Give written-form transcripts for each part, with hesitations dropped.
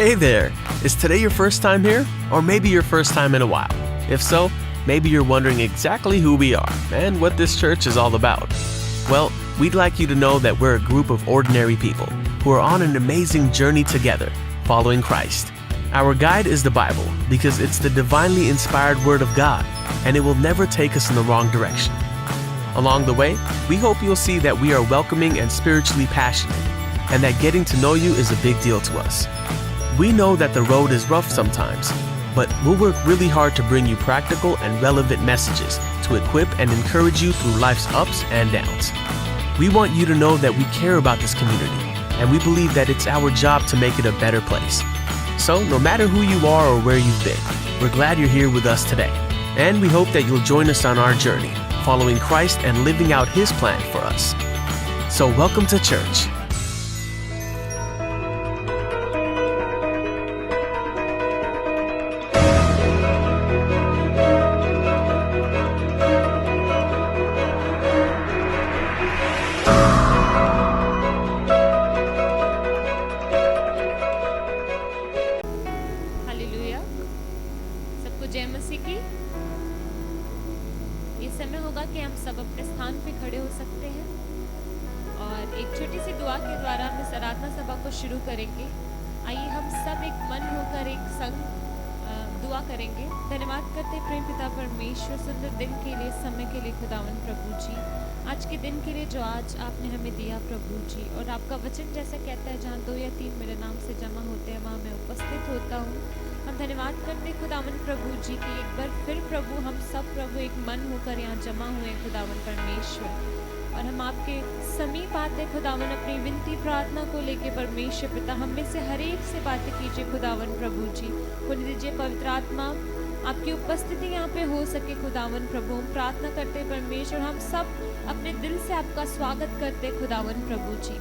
Hey there! Is today your first time here? Or maybe your first time in a while? If so, maybe you're wondering exactly who we are and what this church is all about. Well, we'd like you to know that we're a group of ordinary people who are on an amazing journey together, following Christ. Our guide is the Bible because it's the divinely inspired Word of God, and it will never take us in the wrong direction. Along the way, we hope you'll see that we are welcoming and spiritually passionate, and that getting to know you is a big deal to us. We know that the road is rough sometimes, but we'll work really hard to bring you practical and relevant messages to equip and encourage you through life's ups and downs. We want you to know that we care about this community, and we believe that it's our job to make it a better place. So, no matter who you are or where you've been, we're glad you're here with us today, and we hope that you'll join us on our journey, following Christ and living out His plan for us. So, welcome to church. जय मसीह की। ये समय होगा कि हम सब अपने स्थान पे खड़े हो सकते हैं और एक छोटी सी दुआ के द्वारा हम इस आराधना सभा को शुरू करेंगे। आइए हम सब एक मन होकर एक संग दुआ करेंगे। धन्यवाद करते प्रेम पिता परमेश्वर सुंदर दिन के लिए, समय के लिए खुदावन प्रभु जी, आज के दिन के लिए जो आज आपने हमें दिया प्रभु जी। और आपका वचन जैसा कहता है, जहाँ 2 या 3 मेरे नाम से जमा होते हैं वहाँ मैं उपस्थित होता हूँ। हम धन्यवाद करते खुदावन प्रभु जी की एक बार फिर प्रभु हम सब प्रभु एक मन होकर यहाँ जमा हुए खुदावन परमेश्वर, और हम आपके समीप आते खुदावन अपनी विनती प्रार्थना को लेके परमेश्वर पिता। हम में से हर एक से बातें कीजिए खुदावन प्रभु जी। खुद दीजिए पवित्र आत्मा आपकी उपस्थिति यहाँ पे हो सके खुदावन प्रभु। हम प्रार्थना करते परमेश्वर, हम सब अपने दिल से आपका स्वागत करते खुदावन प्रभु जी।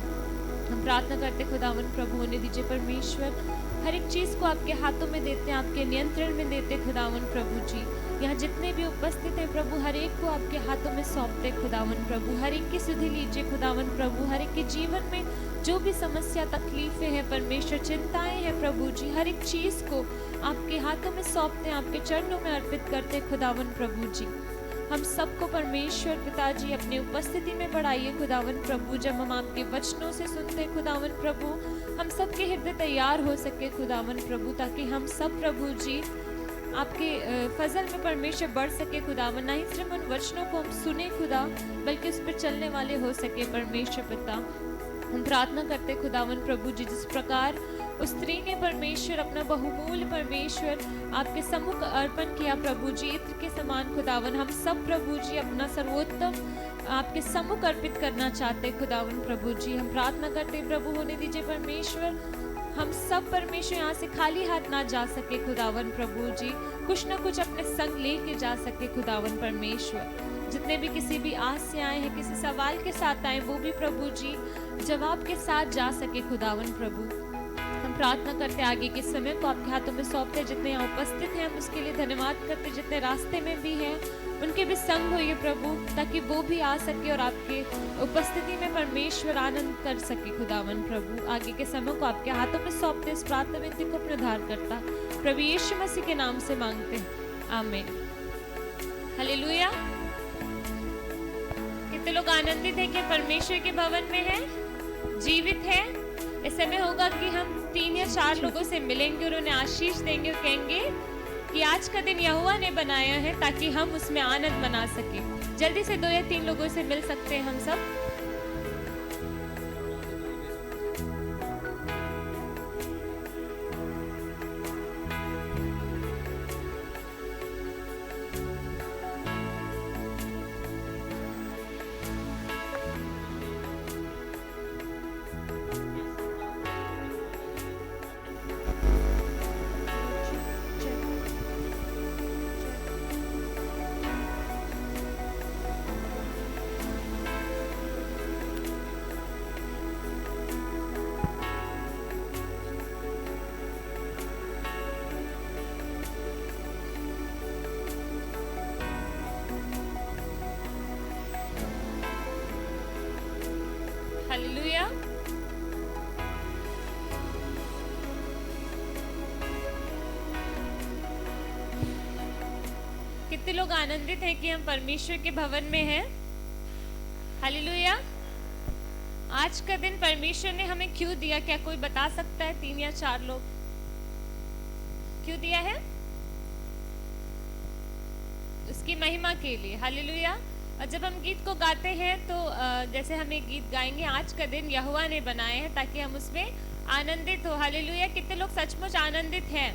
हम प्रार्थना करते खुदावन प्रभु, होने दीजिए परमेश्वर। हर एक चीज़ को आपके हाथों में देते हैं, आपके नियंत्रण में देते खुदावन प्रभु जी। यहाँ जितने भी उपस्थित हैं प्रभु, हर एक को आपके हाथों में सौंपते खुदावन प्रभु। हर एक की सुधि लीजिए खुदावन प्रभु। हर एक के जीवन में जो भी समस्या तकलीफें हैं परमेश्वर, चिंताएं हैं प्रभु जी, हर एक चीज़ को आपके हाथों में सौंपते हैं, आपके चरणों में अर्पित करते खुदावन प्रभु जी। हम सबको परमेश्वर पिताजी अपनी उपस्थिति में बढ़ाइए खुदावन प्रभु। जब हम आपके वचनों से सुनते खुदावन प्रभु, हम सबके हृदय तैयार हो सके खुदावन प्रभु, ताकि हम सब प्रभु जी आपके फजल में परमेश्वर बढ़ सके खुदावन। ना ही सिर्फ उन वचनों को हम सुने खुदा, बल्कि उस पर चलने वाले हो सके परमेश्वर पिता। हम प्रार्थना करते खुदावन प्रभु जी, जिस प्रकार उस स्त्री ने परमेश्वर अपना बहुमूल्य परमेश्वर आपके सम्मुख अर्पण किया प्रभु जी, इत्र के समान खुदावन। हम सब प्रभु जी अपना सर्वोत्तम आपके सम्मुख अर्पित करना चाहते खुदावन प्रभु जी। हम प्रार्थना करते प्रभु, होने दीजिए परमेश्वर, हम सब परमेश्वर यहाँ से खाली हाथ ना जा सके खुदावन प्रभु जी, कुछ ना कुछ अपने संग लेके जा सके खुदावन परमेश्वर। जितने भी किसी भी आस से आए हैं, किसी सवाल के साथ आए, वो भी प्रभु जी जवाब के साथ जा सके खुदावन प्रभु। हम प्रार्थना करते आगे के समय को आपके हाथों में सौंपते। जितने यहाँ उपस्थित हैं हम उसके लिए धन्यवाद करते, जितने रास्ते में भी हैं उनके भी संग होइए प्रभु, ताकि वो भी आ सके और आपके उपस्थिति में परमेश्वर आनंद कर सके खुदावन प्रभु। आगे के समय को आपके हाथों में सौंपते, इस प्रार्थना विनती को अपने उद्धार करता प्रभु यीशु मसीह के नाम से मांगते हैं, आमीन। हालेलुया। कितने लोग आनंदित हैं कि परमेश्वर के भवन में है, जीवित है। इस समय होगा कि हम 3 या 4 लोगों से मिलेंगे और उन्हें आशीष देंगे और कहेंगे कि आज का दिन यहोवा ने बनाया है, ताकि हम उसमें आनंद मना सके। जल्दी से 2 या 3 लोगों से मिल सकते हैं हम सब। हालेलुया। कितने लोग आनंदित हैं कि हम परमेश्वर के भवन में हैं? हालेलुया। आज का दिन परमेश्वर ने हमें क्यों दिया? क्या कोई बता सकता है? 3 या 4 लोग क्यों दिया है? उसकी महिमा के लिए। हालेलुया। और जब हम गीत को गाते हैं तो जैसे हम एक गीत गाएंगे, आज का दिन यहोवा ने बनाए हैं, ताकि हम उसमें आनंदित हो। हालेलुया। कितने लोग सचमुच आनंदित हैं?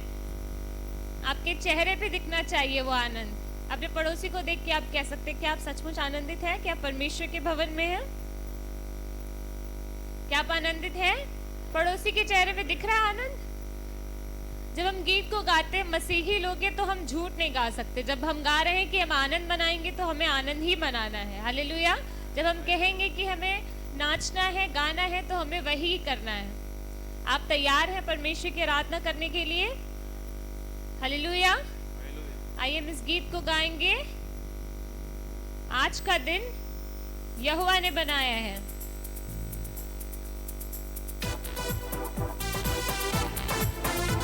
आपके चेहरे पे दिखना चाहिए वो आनंद। अपने पड़ोसी को देख के आप कह सकते हैं कि आप सचमुच आनंदित हैं? क्या परमेश्वर के भवन में हैं? क्या आप आनंदित हैं? पड़ोसी के चेहरे पे दिख रहा है आनंद? जब हम गीत को गाते हैं, मसीही लोग हैं, तो हम झूठ नहीं गा सकते। जब हम गा रहे हैं कि हम आनंद मनाएंगे, तो हमें आनंद ही मनाना है। हालेलुया। जब हम कहेंगे कि हमें नाचना है, गाना है, तो हमें वही करना है। आप तैयार हैं परमेश्वर की आराधना करने के लिए? हालेलुया। आइए हम इस गीत को गाएंगे। आज का दिन यहोवा ने बनाया है।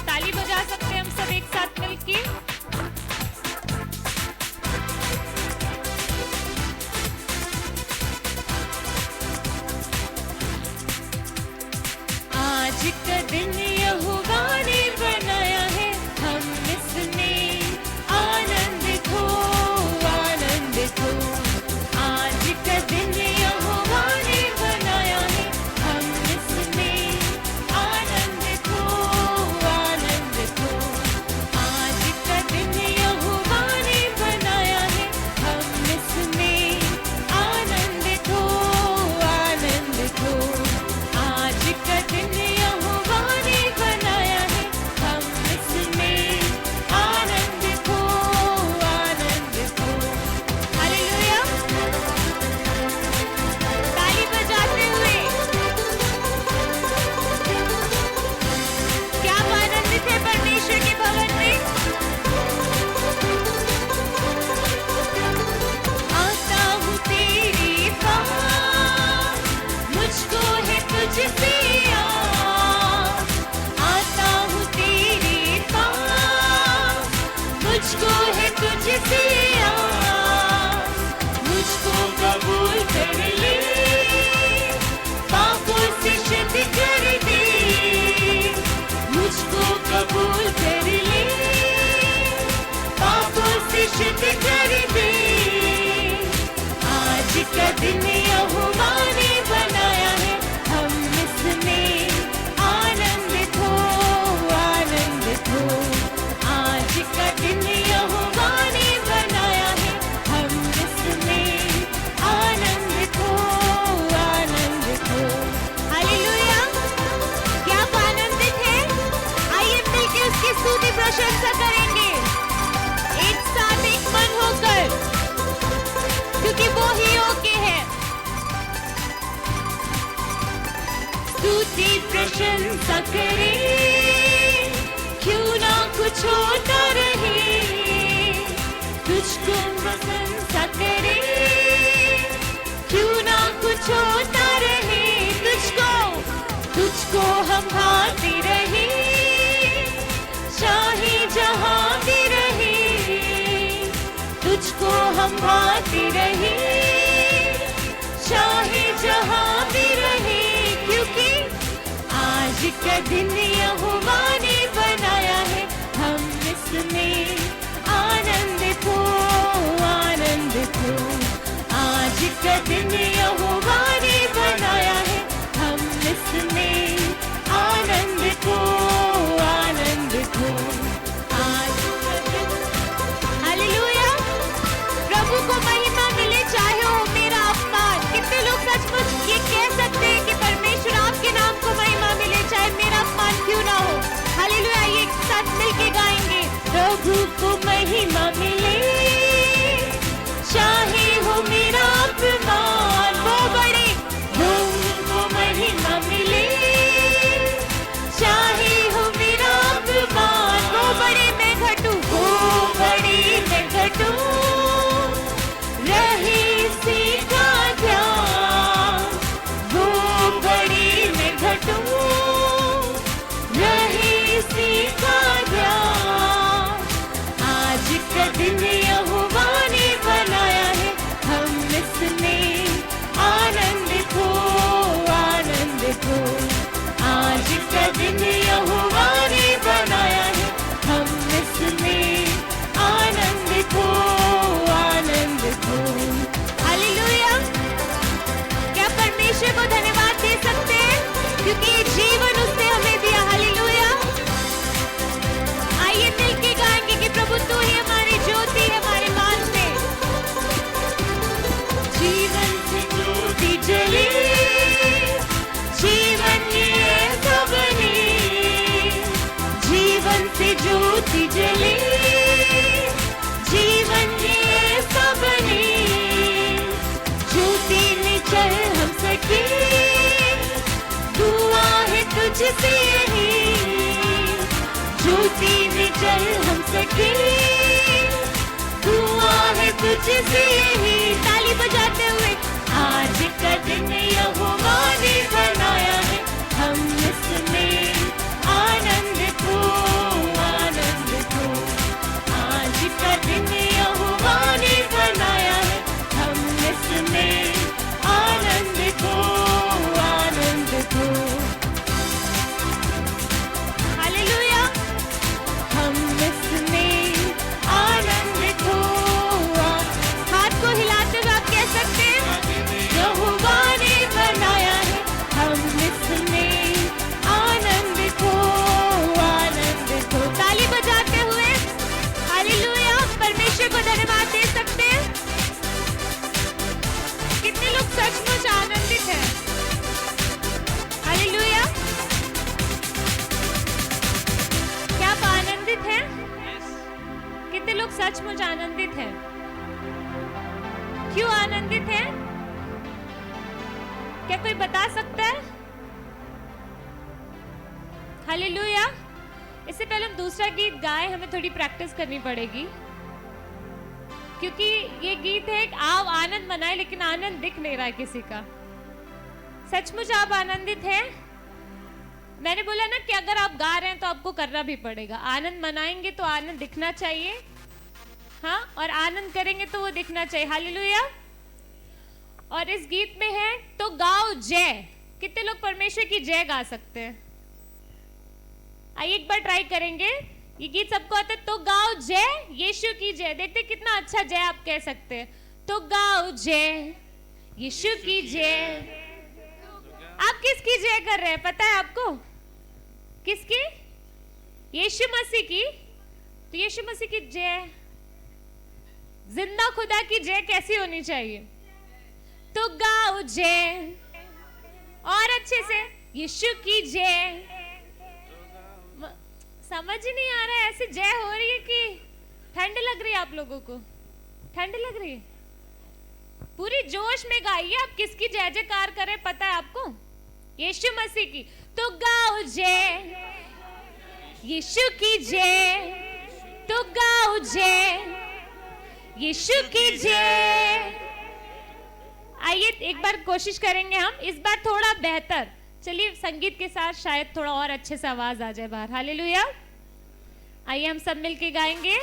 ताली बजा सकते हैं हम सब एक साथ मिलके। आज का दिन यहोवा ने बनाया है, हम इसमें आनंदित हो, आनंदित हो। आज का दिन यहोवा ने बनाया है, हम इसमें आनंदित हो, आनंदित हो। आज का दिन यहोवा ने बनाया है, हम इसमें आनंदित हो, आनंदित हो। आज का दिन यहोवा ने बनाया है, हम इसमें आनंदित हो, आनंदित हो। हालेलुया। ताली बजाते हुए क्या आप आनंदित हैं परमेश्वर के भवन में? आता हूँ तेरे पास, मुझको है तुझसे आस। आता हूँ तेरे पास, मुझको है तुझसे आस। मुझको कबूल कर ले, पापों से शुद्ध कर दे। मुझको कबूल कर ले, पापों से शुद्ध कर दे। आज का दिन यहोवा ने बनाया है, हम इसमें आनंदित हो, आनंदित हो। आज का दिन यहोवा ने बनाया है, हम इसमें आनंदित हो, आनंदित हो। हालेलुया। क्या आप आनंदित हैं? आइए मिलकर उसकी स्तुति प्रशंसा करेंगे एक साथ, एक मन होकर, क्योंकि वो ही योग्य है। स्तुति प्रशंसा करें, क्यों ना कुछ होता रहे। तुझको प्रशंसा करें, क्यों ना कुछ होता रहे। तुझको हम भाते रहे, चाहे जहां भी रहे। तुझको हम भाते रहे, चाहे जहां भी रहे। क्योंकि आज का दिन यहोवा ने बनाया है, हम इसमें आनंदित हो, आनंदित हो। आज का दिन यहोवा ने बनाया है, हम इसमें आनंदित हो, आनंदित हो। आज का दिन, हालेलुया। प्रभु को महिमा मिले, चाहे हो मेरा अपमान। कितने लोग सचमुच ये कह सकते हैं कि परमेश्वर आपके नाम को महिमा मिले, चाहे मेरा अपमान क्यों ना हो? हालेलुया। ये एक साथ मिलके गाएंगे। प्रभु को महिमा मिले, तुझसे ही ज्योति में जल हम सके, दुआ है तुझसे ही। ताली बजाते हुए आज का दिन यहोवा ने बनाया है, हम इसमें आनंदित हो, आनंदित हो। आज का दिन यहोवा ने बनाया है, हम इसमें आनंदित हो, आनंदित हो। हालेलुया, हम इसमें आनंदित हो। हाथ को हिलाते हुए आप कह सकते हैं यहोवा ने बनाया है, हम इसमें आनंदित हो, आनंदित हो। ताली बजाते हुए हालेलुया परमेश्वर को धन्यवाद दे सकते हैं। कितने लोग सचमुच आनंदित हैं? हालेलुया, क्या आप आनंदित हैं? कितने लोग सचमुच आनंदित हैं? क्यों आनंदित हैं? क्या कोई बता सकता है? हालेलुया। इससे पहले हम दूसरा गीत गाए, हमें थोड़ी प्रैक्टिस करनी पड़ेगी, क्योंकि ये गीत है एक आओ आनंद मनाए, लेकिन आनंद दिख नहीं रहा है किसी का। सचमुच आप आनंदित हैं? मैंने बोला ना कि अगर आप गा रहे हैं तो आपको करना भी पड़ेगा। आनंद मनाएंगे तो आनंद दिखना चाहिए, हाँ, और आनंद करेंगे तो वो दिखना चाहिए। हालेलुया। और इस गीत में है तो गाओ जय। कितने लोग परमेश्वर की जय गा सकते हैं? आइए एक बार ट्राई करेंगे। ये गीत सबको आता है, तो गाओ जय यीशु की जय। देखते कितना अच्छा जय आप कह सकते हैं। तो गाओ जय यीशु की जय। आप किसकी जय कर रहे हैं पता है आपको? किसकी? यीशु मसीह की। तो यीशु मसीह की जय, जिंदा खुदा की जय कैसी होनी चाहिए? तो गाओ जय, और अच्छे से यीशु की जय। समझ ही नहीं आ रहा है, ऐसी जय हो रही है कि ठंड लग रही है। आप लोगों को ठंड लग रही है? पूरी जोश में गाइए। आप किसकी जय जयकार करें पता है आपको? यीशु मसीह की। तो गाओ जय यीशु की जय, तो गाओ जय यीशु की जय। आइए एक बार कोशिश करेंगे हम, इस बार थोड़ा बेहतर। चलिए संगीत के साथ शायद थोड़ा और अच्छे से आवाज आ जाए बाहर। हालेलुया। आइए हम सब मिलके गाएंगे,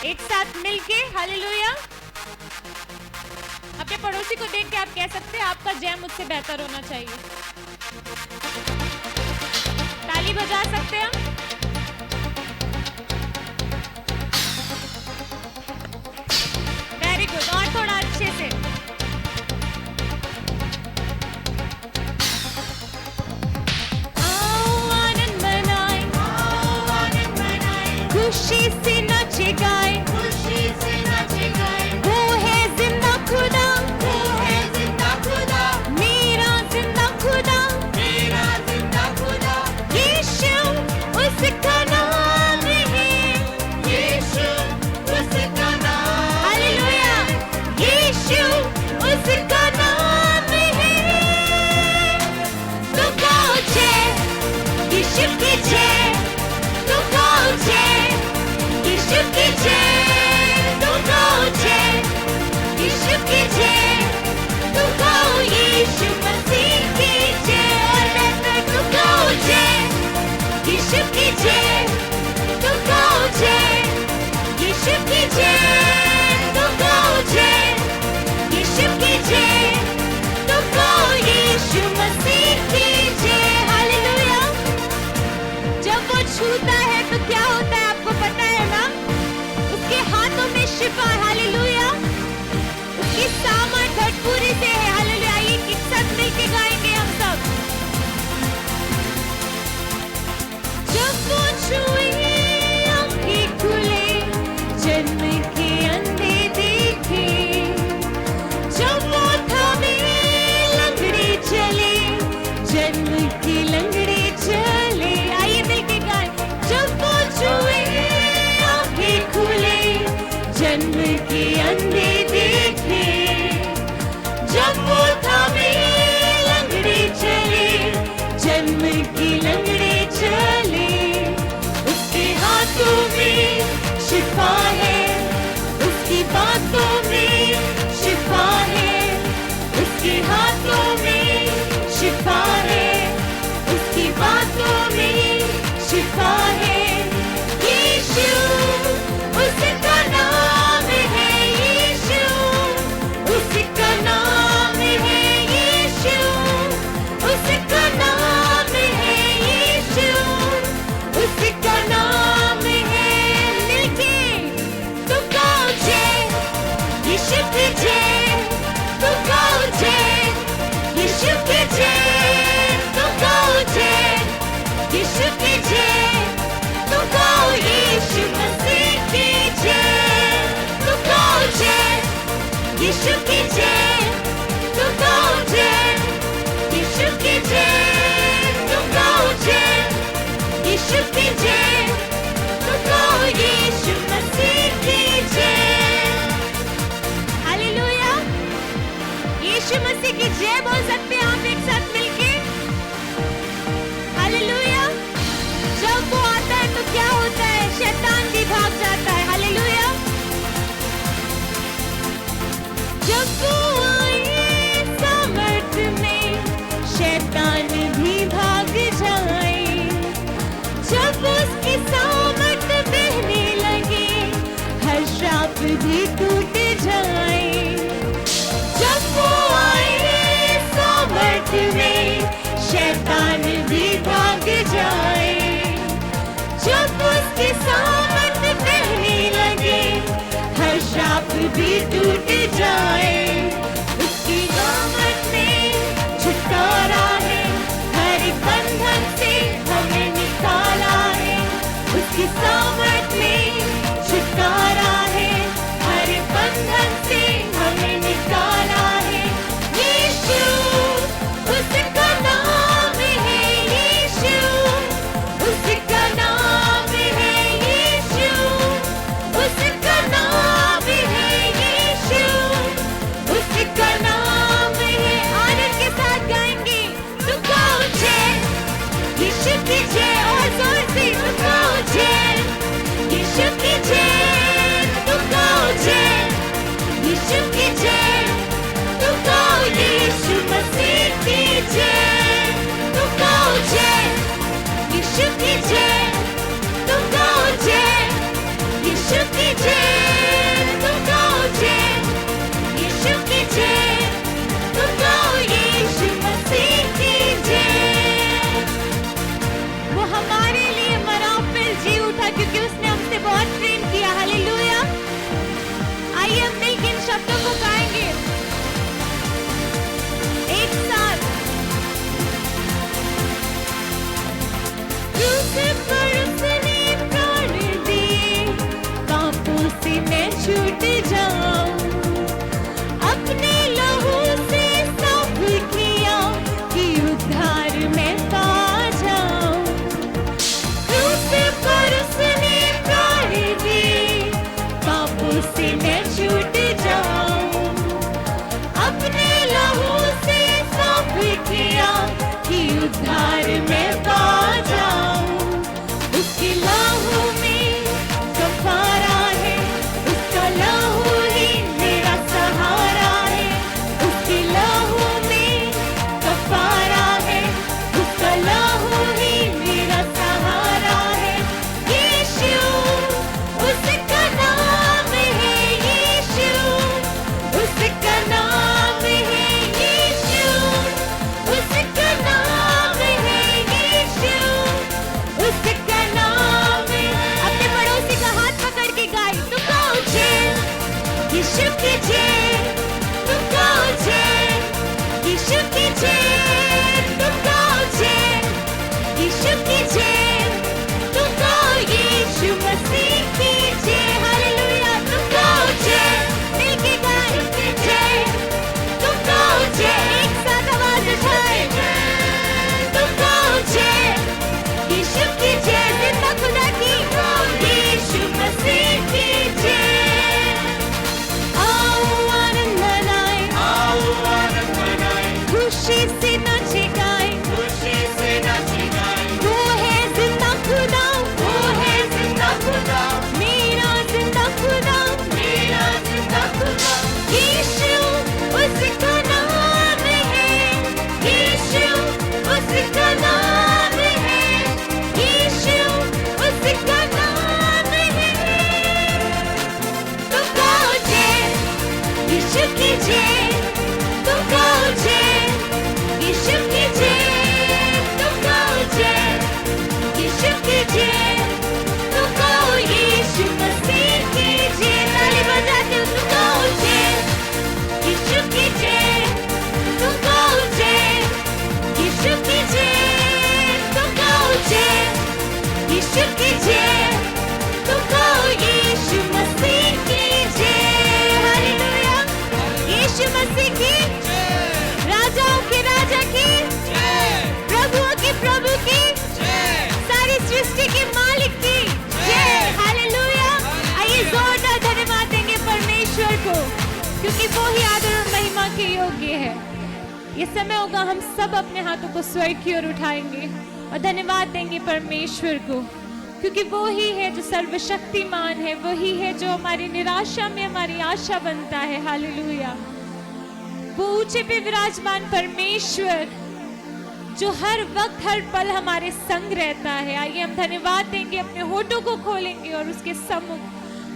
एक साथ मिलके। हालेलुया। अपने पड़ोसी को देख के आप कह सकते हैं आपका जय मुझसे बेहतर होना चाहिए। ताली बजा सकते हैं हम। वेरी गुड, और थोड़ा अच्छे से। खुशी से नाचे गाए, खुशी से नाचे गाए। वो है जिंदा खुदा, वो है जिंदा खुदा, मेरा जिंदा खुदा, मेरा जिंदा खुदा। यीशु उसका नाम है, यीशु उसका नाम। हालेलुया। यीशु उसका नाम है। तो गाओ जय यीशु की जय, तो गाओ जय यीशु की जय, तो गाओ जय यीशु की जय, तो गाओ यीशु मसीह की जय। और बेहतर, तो गाओ जय यीशु की जय, तो गाओ जय यीशु की जय, तो गाओ जय यीशु की जय, तो गाओ यीशु मसीह की जय। हालेलुया। जब वो छूता है तो क्या होता है आपको पता है ना? उसके हाथों में शिफा। हालेलुया। उसकी सामर्थ भरपूरी से है। हालेलुया। एक साथ मिलके गाएंगे हम सब। जब वो छुए आंखें खुले, जन्म के अंधे देखे, जब वो थामे लंगड़े चले, जन्म के लंगड़े चले। आइए मिलके गाएं। जब वो छुए आंखें खुले, जन्म के अंधे देखे, जब वो थामे लंगड़े चले, की जय, तू गाओ जय, यीशु की जय, तू गाओ जय, यीशु की जय, तू गाओ यीशु मसीह की जय, तू गाओ जय, यीशु की जय, तू गाओ जय, यीशु की जय, तू गाओ जय, यीशु की जय, तू गाओ यीशु मसीह की जय। हालेलुया, यीशु मसीह की जय बोल सकते हैं आप एक साथ मिलके। हालेलुया, जब वो आता है तो क्या होता है? शैतान भी भाग जाता है। हालेलुया, जब वो आए सामर्थ में शैतान भी भाग जाए, जब उसकी सामर्थ बहने लगे हर श्राप भी टूट जाए। जब वो आए सामर्थ में शैतान भी भाग जाए, जब उसकी सामर्थ बहने लगे हर श्राप भी टूट जाए। उसकी सामर्थ में छुटकारा है, हर बंधन से हमें निकाला है। उसकी सामर्थ में छुटकारा है, हर बंधन से हमें निकाला है। यीशु उसका नाम है, यीशु उसका नाम है, यीशु उसका नाम है, यीशु उसका नाम है। आनंद के साथ गाएंगे, तू गाओ जय, यीशु की जय, और जोर से तू गाओ जय, यीशु की जय, तू गाओ जय, यीशु की जय, तू गाओ यीशु मसीह की जय, तू गाओ जय, यीशु की जय, तू गाओ जय, यीशु की जय, तू गाओ जय, यीशु की जय, तू गाओ यीशु मसीह की जय। वो हमारे लिए मरा फिर जी उठा, क्योंकि उसने हमसे बहुत प्रेम किया। हालेलुया, आइए हम मिलकर इन शब्दों को गाएंगे एक साथ। क्रूस पर उसने प्राण दिए, पापों से मैं छूट जाऊं, अपने लहू से साफ किया कि उद्धार मैं पा जाऊं। क्रूस पर उसने प्राण दिए, पापों से मैं छूट जाऊं, अपने लहू से साफ किया कि उद्धार मैं पा जाऊं। उसके लहू में कफारा है, उसका लहू ही मेरा सहारा है। उसके लहू में कफारा है, उसका लहू ही मेरा सहारा है। यीशु उसका नाम है, यीशु क्योंकि वो ही आदर और महिमा के योग्य है। ये समय होगा हम सब अपने हाथों को स्वर्ग की ओर उठाएंगे और धन्यवाद देंगे परमेश्वर को, क्योंकि वो ही है जो सर्वशक्तिमान है, वही है जो हमारी निराशा में हमारी आशा बनता है। हालेलुया। वो ऊंचे पे विराजमान परमेश्वर जो हर वक्त हर पल हमारे संग रहता है। आइए हम धन्यवाद देंगे, अपने होठों को खोलेंगे और उसके सम्मुख,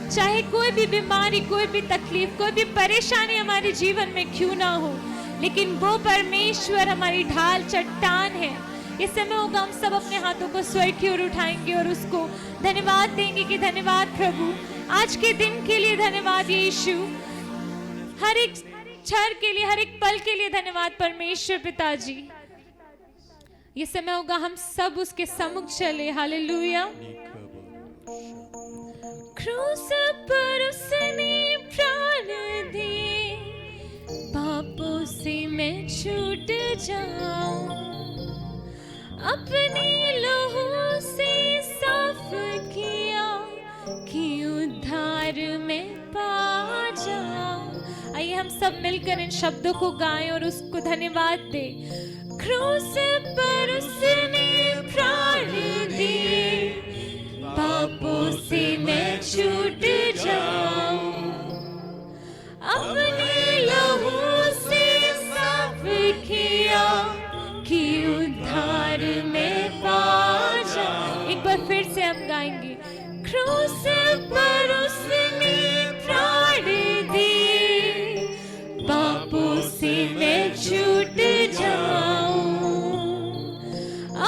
चाहे कोई भी बीमारी, कोई भी तकलीफ, कोई भी परेशानी हमारे जीवन में क्यों ना हो, लेकिन वो परमेश्वर हमारी ढाल चट्टान है। इस समय होगा हम सब अपने हाथों को स्वर्ग की ओर उठाएंगे और उसको धन्यवाद देंगे कि धन्यवाद प्रभु, आज के दिन के लिए धन्यवाद यीशु, हर एक क्षण के लिए, हर एक पल के लिए धन्यवाद परमेश्वर पिताजी। ये समय होगा हम सब उसके सम्मुख चले। हालेलुया। क्रूस पर उसने प्राण दिए, पापों से मैं छूट जाऊं, अपनी लहू से साफ किया कि उद्धार में पा जाऊं। आइए हम सब मिलकर इन शब्दों को गाएं और उसको धन्यवाद दें। क्रूस पर उसने प्राण दिए, पापों से मैं छूट जाऊं, अपने लहू से साफ किया कि उद्धार में पा जाऊं। एक बार फिर से हम गाएंगे। क्रूस पर उसने प्राण दिए, पापों से मैं छूट जाऊं,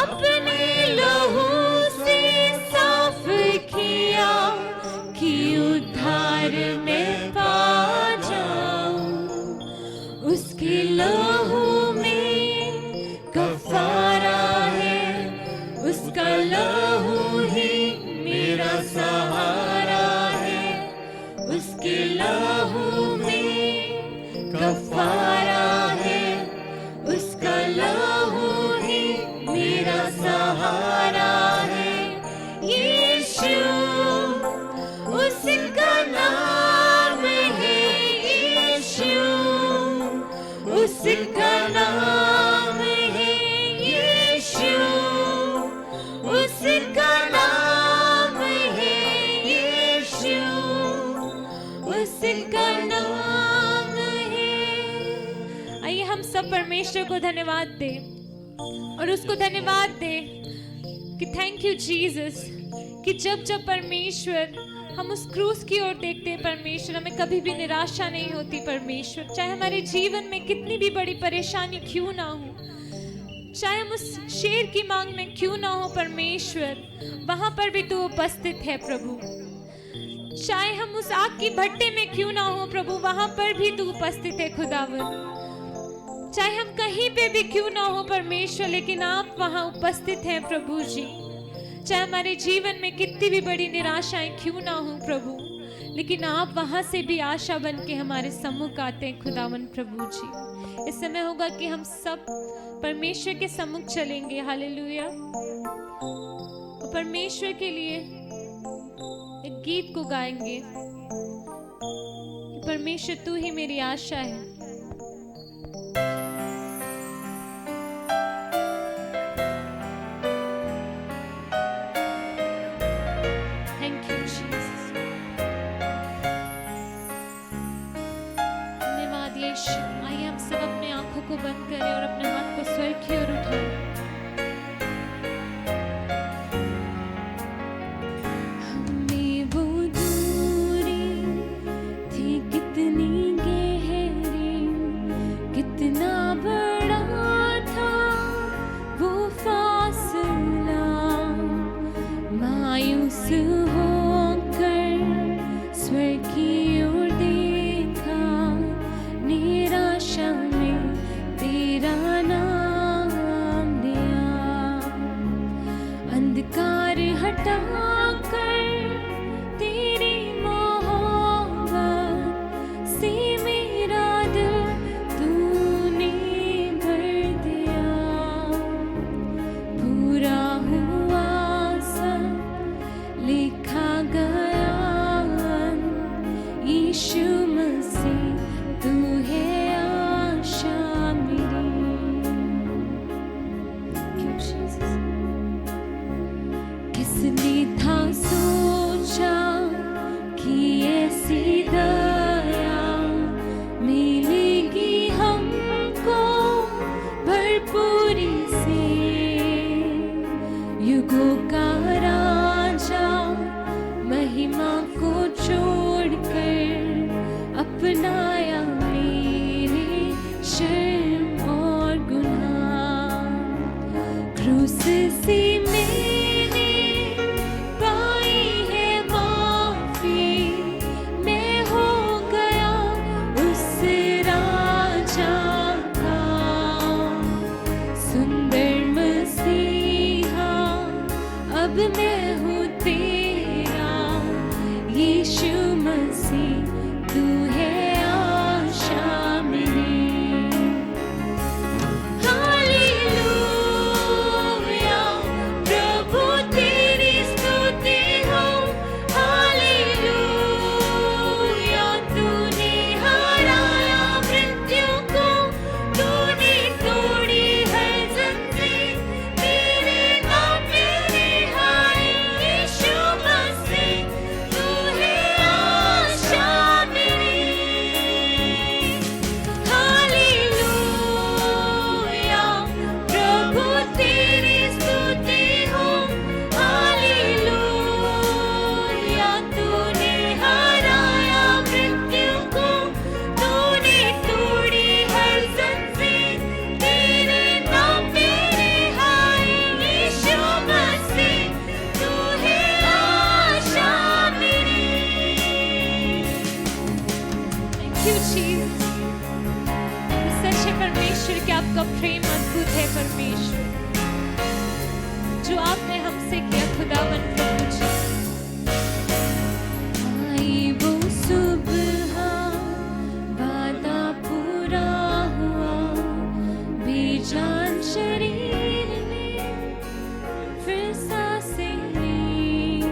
अपने लहू से साफ किया कि उद्धार में पा जाऊं। उसके लहू में कफारा है, उसका लहू ही मेरा सहारा है, उसके लहू में कफारा है, उसका लहू ही मेरा सहारा है। यीशु उसका नाम है, यीशु उसका नाम है, यीशु उसका नाम है, यीशु उसका नाम है। आइए हम सब परमेश्वर को धन्यवाद दें और उसको धन्यवाद दें कि थैंक यू जीसस, कि जब जब परमेश्वर हम उस क्रूस की ओर देखते हैं परमेश्वर, हमें कभी भी निराशा नहीं होती परमेश्वर। चाहे हमारे जीवन में कितनी भी बड़ी परेशानी क्यों ना हो, चाहे हम उस शेर की मांग में क्यों ना हो परमेश्वर, वहां पर भी तू उपस्थित है प्रभु। चाहे हम उस आग की भट्टे में क्यों ना हो प्रभु, वहां पर भी तू उपस्थित है खुदावन। चाहे हम कहीं पे भी क्यों ना हो परमेश्वर, लेकिन आप वहां उपस्थित हैं प्रभु जी। चाहे हमारे जीवन में कितनी भी बड़ी निराशाएं क्यों ना हो प्रभु, लेकिन आप वहां से भी आशा बन के हमारे सम्मुख आते हैं खुदावन प्रभु जी। इस समय होगा कि हम सब परमेश्वर के सम्मुख चलेंगे। हालेलुया। और परमेश्वर के लिए एक गीत को गाएंगे। परमेश्वर तू ही मेरी आशा है। Thank you Jesus. धन्यवाद यीशु। आइए हम सब अपने आंखों को बंद करें और अपने हाथ को स्वर्ग की ओर उठाएं। अपनाया मेरे शर्म और गुनाह। क्रूस से मैंने पाई है माफी, मैं हो गया उस राजा का। सुंदर मसीहा अब मैं हूँ तेरा, यीशु मसीह तू है आशा मेरी। हालेलुया प्रभु तेरी स्तुति हो। हालेलुया तूने हराया मृत्यु को, तूने तोड़ी हर जंजीर, तेरे नाम में रिहाई यीशु मसीह तू है आशा मेरी। हालेलुया प्रभु तेरी स्तुति हो। हालेलुया तूने हराया मृत्यु को, तूने तोड़ी हर जंजीर, तेरे नाम में रिहाई यीशु मसीह तू है आशा मेरी। Thank you, Jesus. सच है परमेश्वर कि आपका प्रेम अद्भुत है परमेश्वर, जो आपने हमसे किया खुदावन प्रभु जी। आई वो सुबह वादा पूरा हुआ, बेजान शरीर में फिर सांसें ली।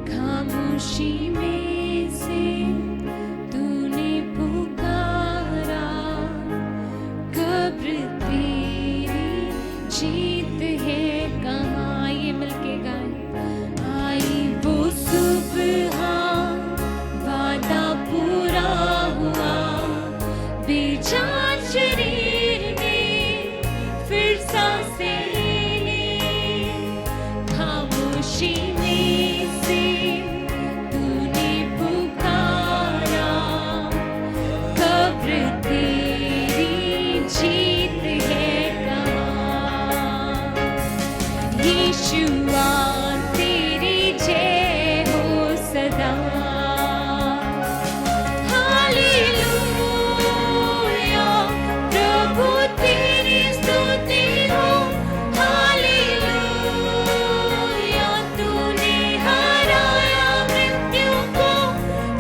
खामोशी में से तूने पुकारा, कब्र तेरी जीत है कहाँ। ये मिलके गाएं। आई वो सुबह वादा पूरा हुआ, बेजान शरीर में फिर सांसें ली। खामोशी में से तूने पुकारा, कब्र तेरी जीत है कहाँ। यीशुआ तेरी जय हो सदा। हालेलुया प्रभु तेरी स्तुति हो। हालेलुया तूने हराया मृत्यु को,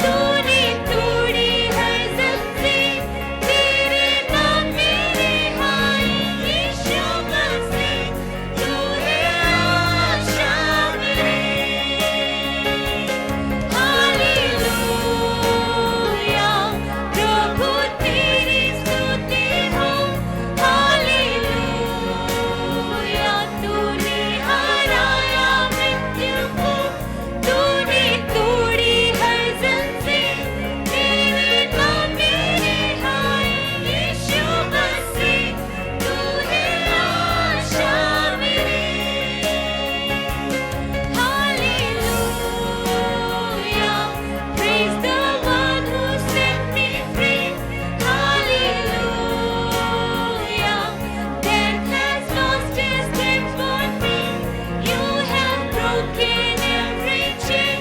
तूने तोड़ी हर जंजीर, तेरे नाम में रिहाई यीशु मसीह तू है आशा मेरी। हालेलुया प्रभु तेरी स्तुति हो। हालेलुया तूने हराया मृत्यु को, तूने तोड़ी हर जंजीर, तेरे नाम में रिहाई यीशु मसीह तू है आशा मेरी। Hallelujah praise the one who set me free. Hallelujah, death has lost its grip on me. You have broken every chain.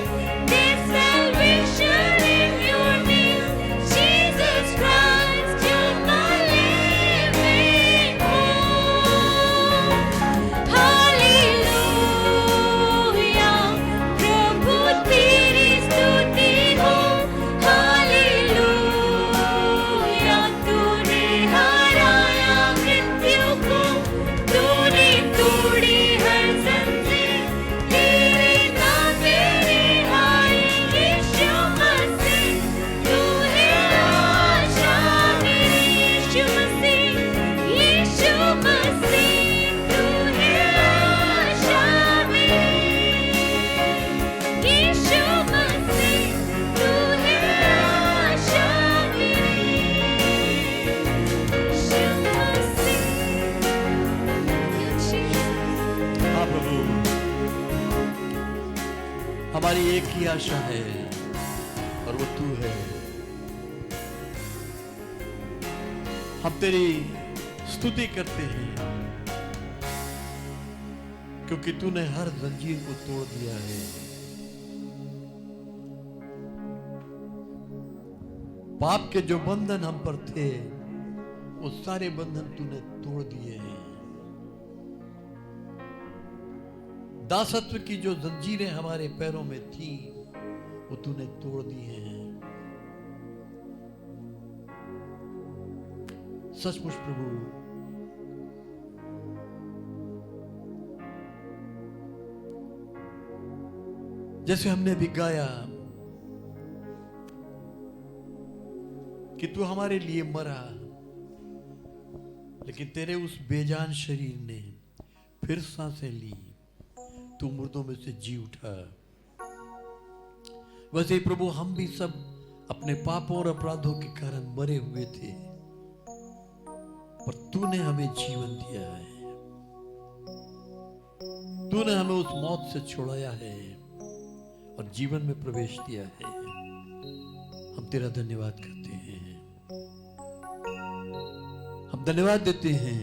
There's salvation in your name, Jesus Christ, you're my living hope. Hallelujah प्रभु तेरी स्तुति हो। Hallelujah तूने हराया मृत्यु को, तूने तोड़ी हर जंजीर, तेरे नाम में रिहाई यीशु मसीह तू है आशा मेरी। यीशु मसीह, यीशु मसीह तू है आशा मेरी। यीशु मसीह तू है आशा मेरी। यीशु मसीह। हाँ प्रभु, हमारी एक ही आशा है और वो तू है। हम तेरी स्तुति करते हैं क्योंकि तूने हर जंजीर को तोड़ दिया है। पाप के जो बंधन हम पर थे वो सारे बंधन तूने तोड़ दिए हैं। दासत्व की जो जंजीरें हमारे पैरों में थी वो तूने तोड़ दिए हैं। सचमुच प्रभु जैसे हमने भी गाया कि तू हमारे लिए मरा, लेकिन तेरे उस बेजान शरीर ने फिर सांसें ली, तू मुर्दों में से जी उठा। वैसे ही प्रभु हम भी सब अपने पापों और अपराधों के कारण मरे हुए थे, पर तूने हमें जीवन दिया है। तूने हमें उस मौत से छुड़ाया है और जीवन में प्रवेश दिया है। हम तेरा धन्यवाद करते हैं। हम धन्यवाद देते हैं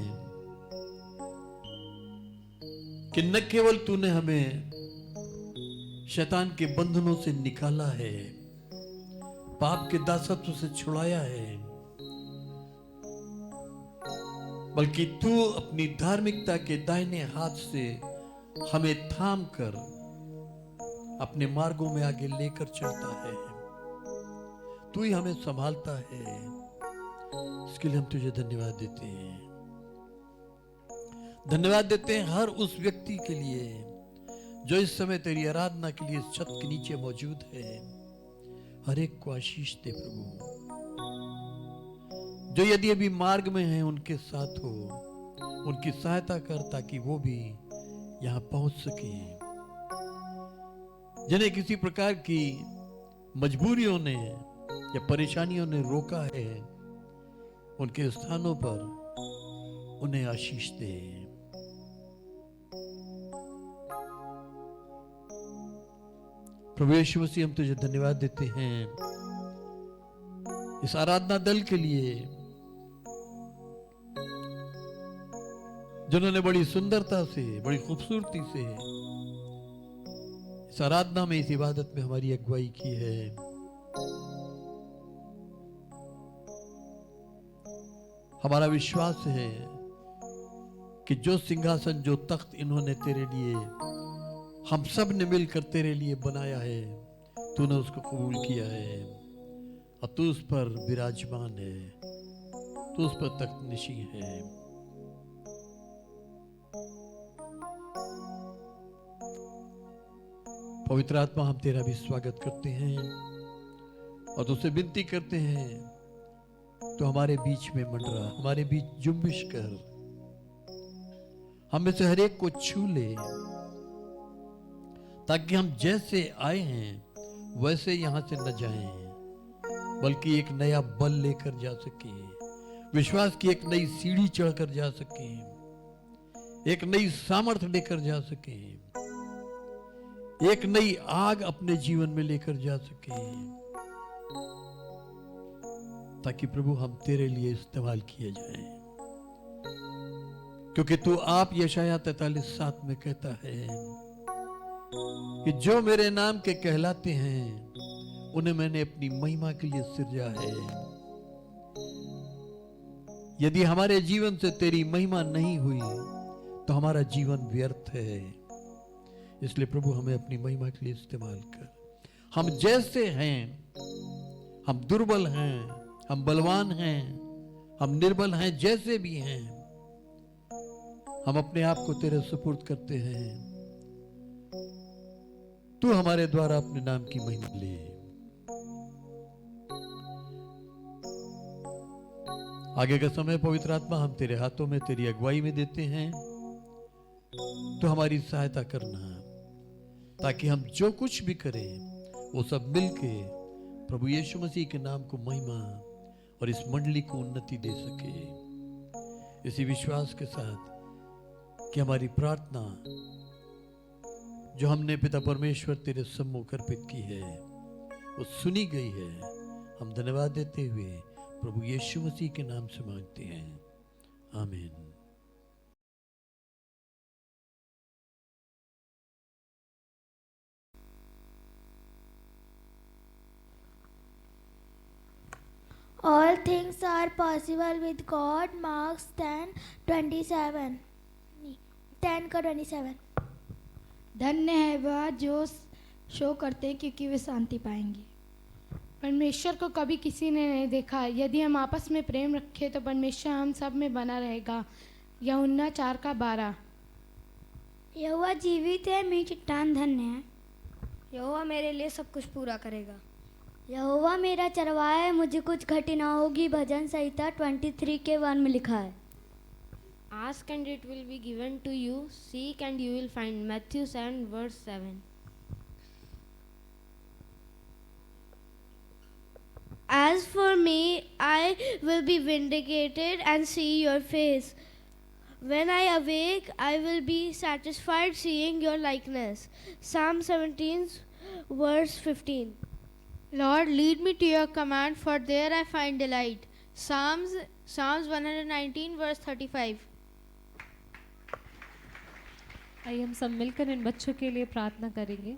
कि न केवल तूने हमें शैतान के बंधनों से निकाला है, पाप के दासत्व से छुड़ाया है, बल्कि तू अपनी धार्मिकता के दाहिने हाथ से हमें थाम कर अपने मार्गों में आगे लेकर चलता है। तू ही हमें संभालता है। इसके लिए हम तुझे धन्यवाद देते हैं। धन्यवाद देते हैं हर उस व्यक्ति के लिए जो इस समय तेरी आराधना के लिए इस छत के नीचे मौजूद है। हर एक को आशीष दे प्रभु। जो यदि अभी मार्ग में हैं उनके साथ हो, उनकी सहायता कर ताकि वो भी यहां पहुंच सके। जिन्हें किसी प्रकार की मजबूरियों ने या परेशानियों ने रोका है, उनके स्थानों पर उन्हें आशीष दे। प्रभु यीशु मसीह हम तुझे धन्यवाद देते हैं इस आराधना दल के लिए जिन्होंने बड़ी सुंदरता से, बड़ी खूबसूरती से इस आराधना में, इस इबादत में हमारी अगुवाई की है। हमारा विश्वास है कि जो सिंहासन, जो तख्त इन्होंने तेरे लिए, हम सब ने मिलकर तेरे लिए बनाया है, तूने उसको कबूल किया है और तू उस पर विराजमान है, तू उस पर तख्त नशीं है। पवित्र आत्मा, हम तेरा भी स्वागत करते हैं और तुझसे विनती करते हैं तो हमारे बीच में मंडरा, हमारे बीच जुम्बिश कर, हम में से हर एक को छू ले ताकि हम जैसे आए हैं वैसे यहां से न जाएं, बल्कि एक नया बल लेकर जा सके, विश्वास की एक नई सीढ़ी चढ़कर जा सके, एक नई सामर्थ्य लेकर जा सके, एक नई आग अपने जीवन में लेकर जा सके, ताकि प्रभु हम तेरे लिए इस्तेमाल किए जाएं। क्योंकि तू आप यशाया 43:7 में कहता है कि जो मेरे नाम के कहलाते हैं उन्हें मैंने अपनी महिमा के लिए सृजा है। यदि हमारे जीवन से तेरी महिमा नहीं हुई तो हमारा जीवन व्यर्थ है। इसलिए प्रभु हमें अपनी महिमा के लिए इस्तेमाल कर। हम जैसे हैं, हम दुर्बल हैं, हम बलवान हैं, हम निर्बल हैं, जैसे भी हैं, हम अपने आप को तेरे सुपुर्द करते हैं। तू हमारे द्वारा अपने नाम की महिमा ले। आगे का समय पवित्र आत्मा हम तेरे हाथों में, तेरी अगुवाई में देते हैं। तो हमारी सहायता करना ताकि हम जो कुछ भी करें वो सब मिलके प्रभु यीशु मसीह के नाम को महिमा और इस मंडली को उन्नति दे सके। इसी विश्वास के साथ कि हमारी प्रार्थना जो हमने पिता परमेश्वर तेरे सम्मुख अर्पित की है वो सुनी गई है, हम धन्यवाद देते हुए प्रभु यीशु मसीह के नाम से मांगते हैं, आमीन। All things are possible with God. Marks 10:27. 10 का 27. धन्य है वह जो शो करते हैं क्योंकि वे शांति पाएंगे। परमेश्वर को कभी किसी ने नहीं देखा। यदि हम आपस में प्रेम रखें तो परमेश्वर हम सब में बना रहेगा। यूहन्ना 4:12। यहोवा जीवित है, मेरी चट्टान धन्य है। यहोवा मेरे लिए सब कुछ पूरा करेगा। यहोवा मेरा चरवाहा है, मुझे कुछ घटी ना होगी। भजन संहिता 23 के 1 में लिखा है। Ask and it will be given to you. Seek and you will find. Matthew 7:7. As for me, I will be vindicated and see your face. When I awake, I will be satisfied seeing your likeness. Psalm 17:15. Lord, lead me to your command, for there I find delight. Psalms 119:35. आइए हम सब मिलकर इन बच्चों के लिए प्रार्थना करेंगे।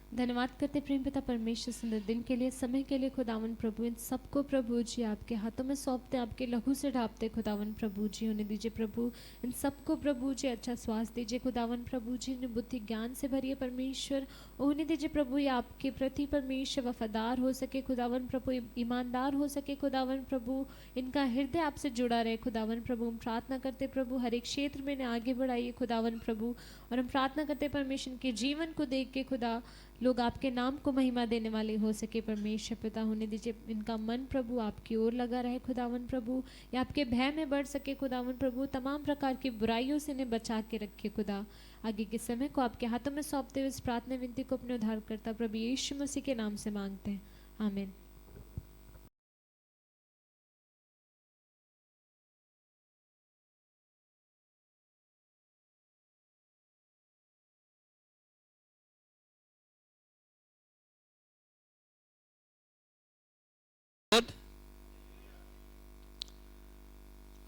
धन्यवाद करते प्रेम पिता परमेश्वर सुंदर दिन के लिए, समय के लिए खुदावन प्रभु। इन सबको प्रभु जी आपके हाथों में सौंपते, आपके लहू से ढापते खुदावन प्रभु जी। होने दीजिए प्रभु इन सबको प्रभु जी अच्छा स्वास्थ्य दीजिए खुदावन प्रभु जी। इन्हें बुद्धि ज्ञान से भरिए परमेश्वर। होने दीजिए प्रभु ये आपके प्रति परमेश्वर वफादार हो सके खुदावन प्रभु, ईमानदार हो सके खुदावन प्रभु। इनका हृदय आपसे जुड़ा रहे खुदावन प्रभु। हम प्रार्थना करते प्रभु हर एक क्षेत्र में इन्हें आगे बढ़ाइए खुदावन प्रभु। और हम प्रार्थना करते परमेश्वर के जीवन को देख के खुदा लोग आपके नाम को महिमा देने वाले हो सके परमेश्वर पिता। होने दीजिए इनका मन प्रभु आपकी ओर लगा रहे खुदावन प्रभु। या आपके भय में बढ़ सके खुदावन प्रभु। तमाम प्रकार की बुराइयों से इन्हें बचा के रखे खुदा। आगे के समय को आपके हाथों में सौंपते हुए इस प्रार्थना विनती को अपने उद्धार करता प्रभु यीशु मसीह के नाम से मांगते हैं, आमीन।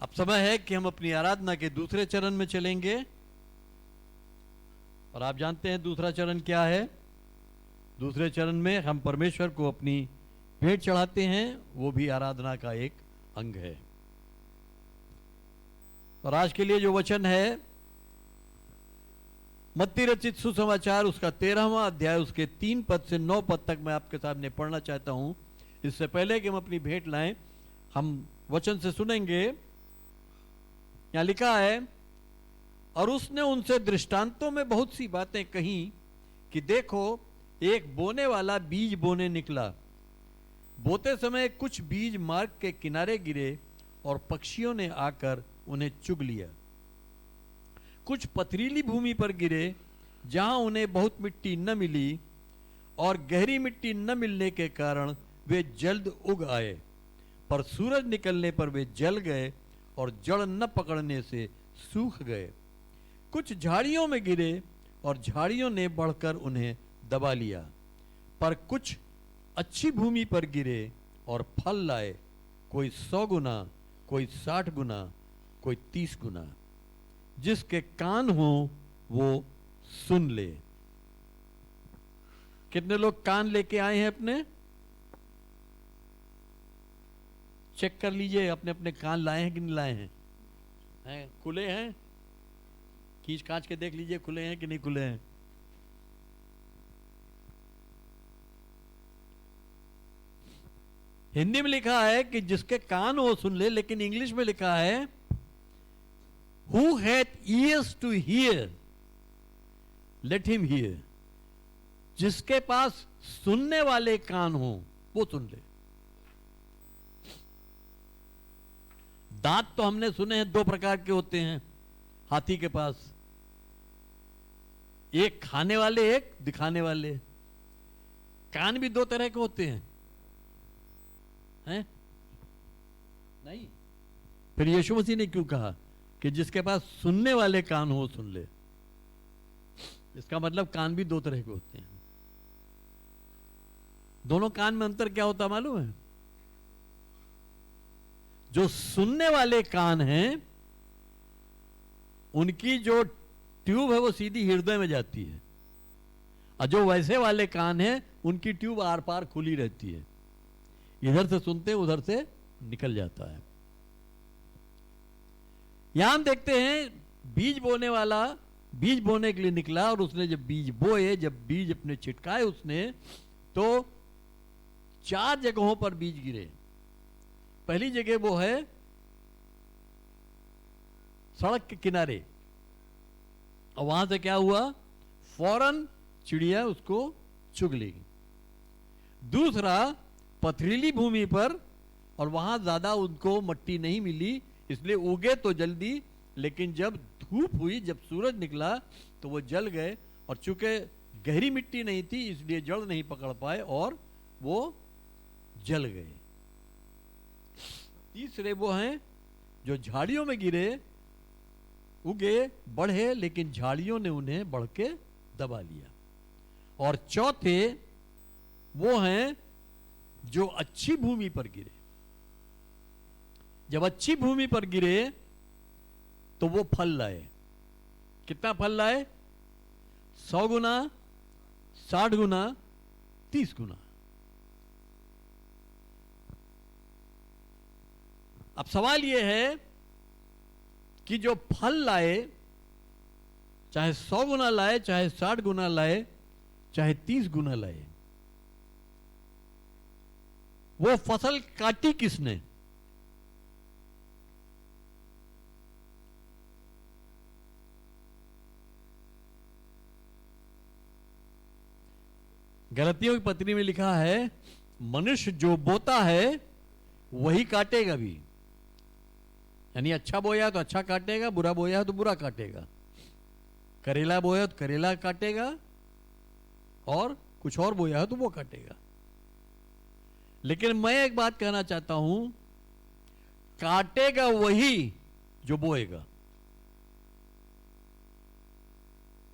अब समय है कि हम अपनी आराधना के दूसरे चरण में चलेंगे। और आप जानते हैं दूसरा चरण क्या है। दूसरे चरण में हम परमेश्वर को अपनी भेंट चढ़ाते हैं, वो भी आराधना का एक अंग है। और आज के लिए जो वचन है मत्ती रचित सुसमाचार उसका 13वां अध्याय उसके 3 पद से 9 पद तक मैं आपके सामने पढ़ना चाहता हूं। इससे पहले कि हम अपनी भेंट लाएं, हम वचन से सुनेंगे। यहां लिखा है, और उसने उनसे दृष्टांतों में बहुत सी बातें कही कि देखो एक बोने वाला बीज बोने निकला। बोते समय कुछ बीज मार्ग के किनारे गिरे और पक्षियों ने आकर उन्हें चुग लिया। कुछ पथरीली भूमि पर गिरे जहां उन्हें बहुत मिट्टी न मिली, और गहरी मिट्टी न मिलने के कारण वे जल्द उग आए, पर सूरज निकलने पर वे जल गए और जड़ न पकड़ने से सूख गए। कुछ झाड़ियों में गिरे और झाड़ियों ने बढ़कर उन्हें दबा लिया, पर कुछ अच्छी भूमि पर गिरे और फल लाए, कोई 100 गुना, कोई 60 गुना, कोई 30 गुना। जिसके कान हो वो सुन ले। कितने लोग कान लेके आए हैं अपने? चेक कर लीजिए अपने अपने कान लाए हैं कि नहीं लाए हैं। खुले हैं? खींच कांच के देख लीजिए खुले हैं कि नहीं खुले हैं। हिंदी में लिखा है कि जिसके कान हो सुन ले, लेकिन इंग्लिश में लिखा है Who hath ears to hear, let him hear। जिसके पास सुनने वाले कान हो वो सुन ले। दांत तो हमने सुने हैं 2 प्रकार के होते हैं हाथी के पास, एक खाने वाले एक दिखाने वाले। कान भी 2 तरह के होते हैं नहीं? फिर यीशु मसीह ने क्यों कहा कि जिसके पास सुनने वाले कान हो सुन ले? इसका मतलब कान भी 2 तरह के होते हैं। दोनों कान में अंतर क्या होता मालूम है? जो सुनने वाले कान हैं उनकी जो ट्यूब है वो सीधी हृदय में जाती है, और जो वैसे वाले कान हैं उनकी ट्यूब आर पार खुली रहती है, इधर से सुनते उधर से निकल जाता है। यहां हम देखते हैं बीज बोने वाला बीज बोने के लिए निकला, और उसने जब बीज बोए, जब बीज अपने छिटकाए उसने, तो 4 जगहों पर बीज गिरे। पहली जगह वो है सड़क के किनारे, और वहां से क्या हुआ, फौरन चिड़िया उसको चुग लेगी। दूसरा पथरीली भूमि पर, और वहां ज्यादा उनको मट्टी नहीं मिली, इसलिए उगे तो जल्दी, लेकिन जब धूप हुई, जब सूरज निकला तो वो जल गए, और चूंकि गहरी मिट्टी नहीं थी इसलिए जड़ नहीं पकड़ पाए और वो जल गए। तीसरे वो हैं जो झाड़ियों में गिरे, उगे, बढ़े, लेकिन झाड़ियों ने उन्हें बढ़ के दबा लिया। और चौथे वो हैं जो अच्छी भूमि पर गिरे। जब अच्छी भूमि पर गिरे तो वो फल लाए। कितना फल लाए? 100 गुना, 60 गुना, 30 गुना। अब सवाल यह है कि जो फल लाए, चाहे 100 गुना लाए, चाहे 60 गुना लाए, चाहे 30 गुना लाए, वो फसल काटी किसने? गलतियों की पत्री में लिखा है, मनुष्य जो बोता है वही काटेगा भी। यानी अच्छा बोया तो अच्छा काटेगा, बुरा बोया तो बुरा काटेगा। करेला बोया तो करेला काटेगा, और कुछ और बोया तो वो काटेगा। लेकिन मैं एक बात कहना चाहता हूं, काटेगा वही जो बोएगा।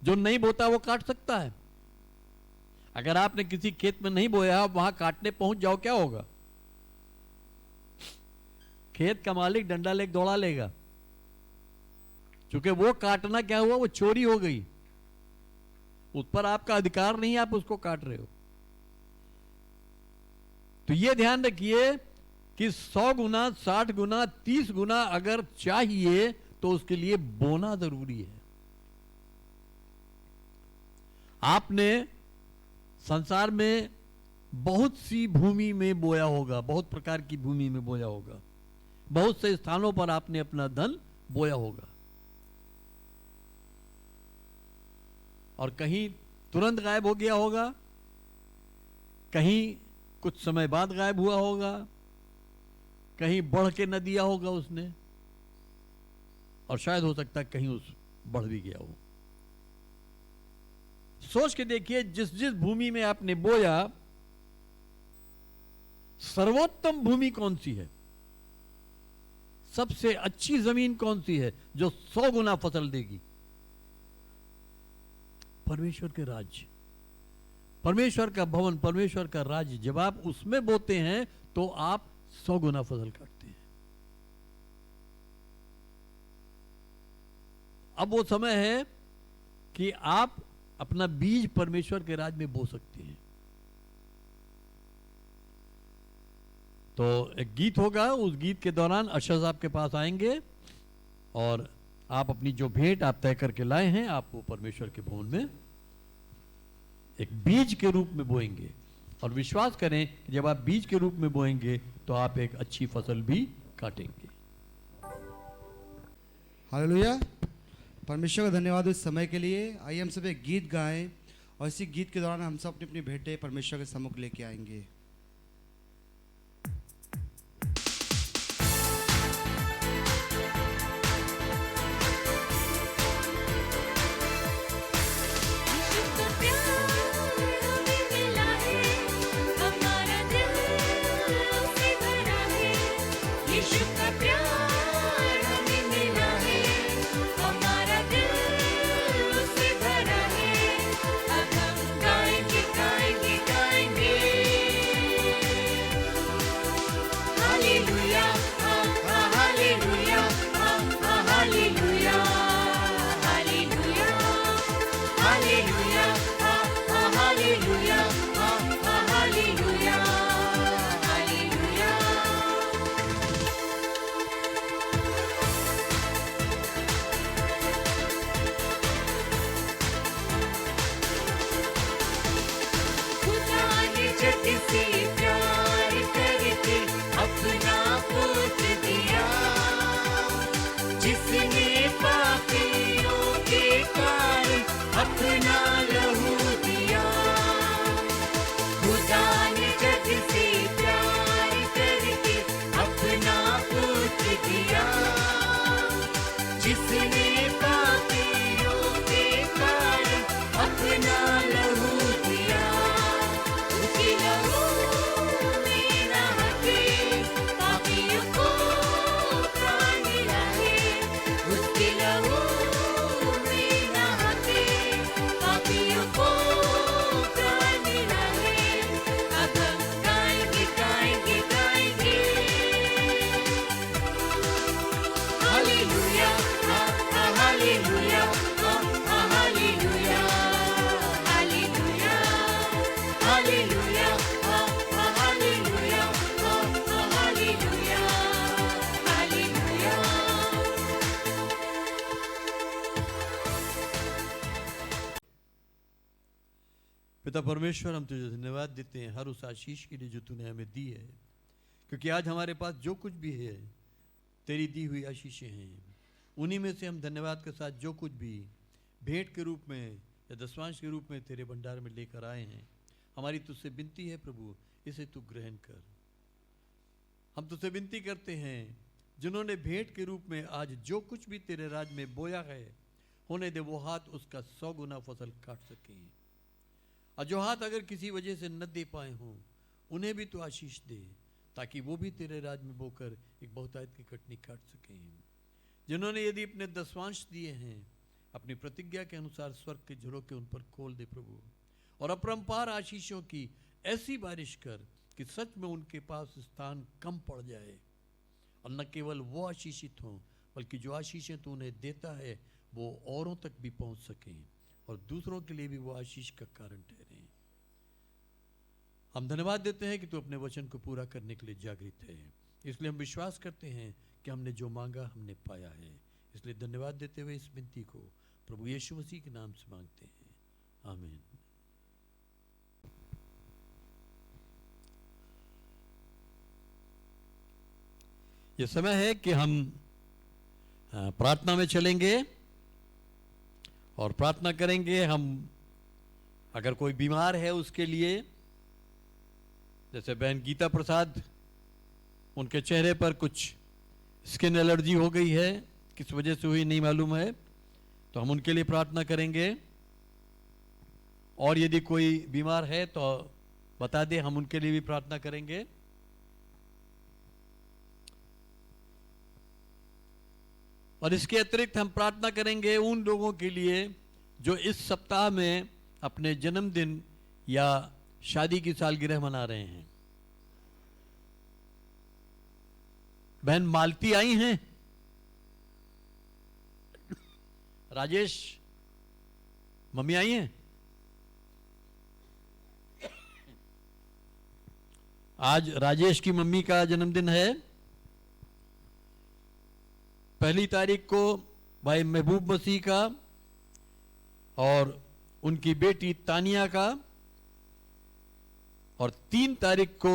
जो नहीं बोता वो काट सकता है। अगर आपने किसी खेत में नहीं बोया, आप वहां काटने पहुंच जाओ, क्या होगा? खेत का मालिक डंडा लेके दौड़ा लेगा, क्योंकि वो काटना क्या हुआ, वो चोरी हो गई, उस पर आपका अधिकार नहीं, आप उसको काट रहे हो। तो ये ध्यान रखिए कि 100 गुना, 60 गुना, 30 गुना अगर चाहिए तो उसके लिए बोना जरूरी है। आपने संसार में बहुत सी भूमि में बोया होगा, बहुत प्रकार की भूमि में बोया होगा, बहुत से स्थानों पर आपने अपना धन बोया होगा, और कहीं तुरंत गायब हो गया होगा, कहीं कुछ समय बाद गायब हुआ होगा, कहीं बढ़ के न दिया होगा उसने, और शायद हो सकता है कहीं उस बढ़ भी गया हो। सोच के देखिए, जिस जिस भूमि में आपने बोया, सर्वोत्तम भूमि कौन सी है, सबसे अच्छी जमीन कौन सी है जो 100 गुना फसल देगी? परमेश्वर के राज्य, परमेश्वर का भवन, परमेश्वर का राज्य। जब आप उसमें बोते हैं तो आप 100 गुना फसल काटते हैं। अब वो समय है कि आप अपना बीज परमेश्वर के राज्य में बो सकते हैं। तो एक गीत होगा, उस गीत के दौरान अशर साहब के पास आएंगे, और आप अपनी जो भेंट आप तय करके लाए हैं, आप वो परमेश्वर के भवन में एक बीज के रूप में बोएंगे। और विश्वास करें कि जब आप बीज के रूप में बोएंगे तो आप एक अच्छी फसल भी काटेंगे। हालेलुया। परमेश्वर का धन्यवाद इस समय के लिए। आइए हम सब एक गीत गाएं, और इसी गीत के दौरान हम सब अपनी अपनी भेंटें परमेश्वर के सम्मुख लेके आएंगे। हालेलुया। पिता परमेश्वर, हम तुझे धन्यवाद देते हैं हर उस आशीष के लिए जो तूने हमें दी है, क्योंकि आज हमारे पास जो कुछ भी है तेरी दी हुई आशीषें हैं। उन्हीं में से हम धन्यवाद के साथ जो कुछ भी भेंट के रूप में या दशवांश के रूप में तेरे भंडार में लेकर आए हैं, हमारी तुझसे विनती है प्रभु, इसे तू ग्रहण कर। हम तुझसे विनती करते हैं, जिन्होंने भेंट के रूप में आज जो कुछ भी तेरे राज में बोया है, होने दे वो हाथ उसका 100 गुना फसल काट सकें। और जो हाथ अगर किसी वजह से न दे पाए हों, उन्हें भी तू आशीष दे, ताकि वो भी तेरे राज में बोकर एक बहुतायत की कटनी काट सकें। जिन्होंने यदि अपने दशवांश दिए हैं, अपनी प्रतिज्ञा के अनुसार स्वर्ग के झरोखे उन पर खोल दे प्रभु, और अपरंपार आशीषों की ऐसी बारिश कर कि सच में उनके पास स्थान कम पड़ जाए, और न केवल वो आशीषित हों, बल्कि जो आशीषें तू उन्हें देता है वो औरों तक भी पहुंच सकें, और दूसरों के लिए भी वो आशीष का कारण ठहरे। हम धन्यवाद देते हैं कि तू अपने वचन को पूरा करने के लिए जागृत है, इसलिए हम विश्वास करते हैं कि हमने जो मांगा हमने पाया है। इसलिए धन्यवाद देते हुए इस विनती को प्रभु यीशु मसीह के नाम से मांगते हैं, आमीन। ये समय है कि हम प्रार्थना में चलेंगे और प्रार्थना करेंगे। हम अगर कोई बीमार है उसके लिए, जैसे बहन गीता प्रसाद, उनके चेहरे पर कुछ स्किन एलर्जी हो गई है, किस वजह से हुई नहीं मालूम है, तो हम उनके लिए प्रार्थना करेंगे। और यदि कोई बीमार है तो बता दे, हम उनके लिए भी प्रार्थना करेंगे। और इसके अतिरिक्त हम प्रार्थना करेंगे उन लोगों के लिए जो इस सप्ताह में अपने जन्मदिन या शादी की सालगिरह मना रहे हैं। बहन मालती आई हैं, राजेश मम्मी आई हैं। आज राजेश की मम्मी का जन्मदिन है। 1 तारीख को भाई महबूब मसीह का और उनकी बेटी तानिया का, और 3 तारीख को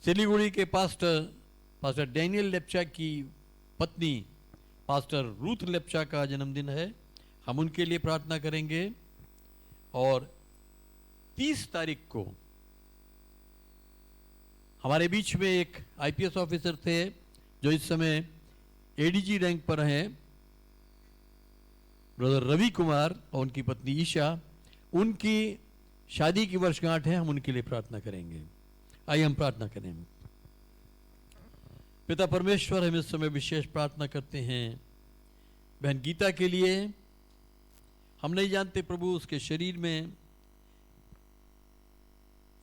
सिलीगुड़ी के पास्टर डैनियल लेप्चा की पत्नी पास्टर रूथ लेप्चा का जन्मदिन है। हम उनके लिए प्रार्थना करेंगे। और 30 तारीख को हमारे बीच में एक आईपीएस ऑफिसर थे जो इस समय एडीजी रैंक पर हैं, ब्रदर रवि कुमार और उनकी पत्नी ईशा, उनकी शादी की वर्षगांठ है। हम उनके लिए प्रार्थना करेंगे। आइए हम प्रार्थना करें। पिता परमेश्वर, हम इस समय विशेष प्रार्थना करते हैं बहन गीता के लिए। हम नहीं जानते प्रभु उसके शरीर में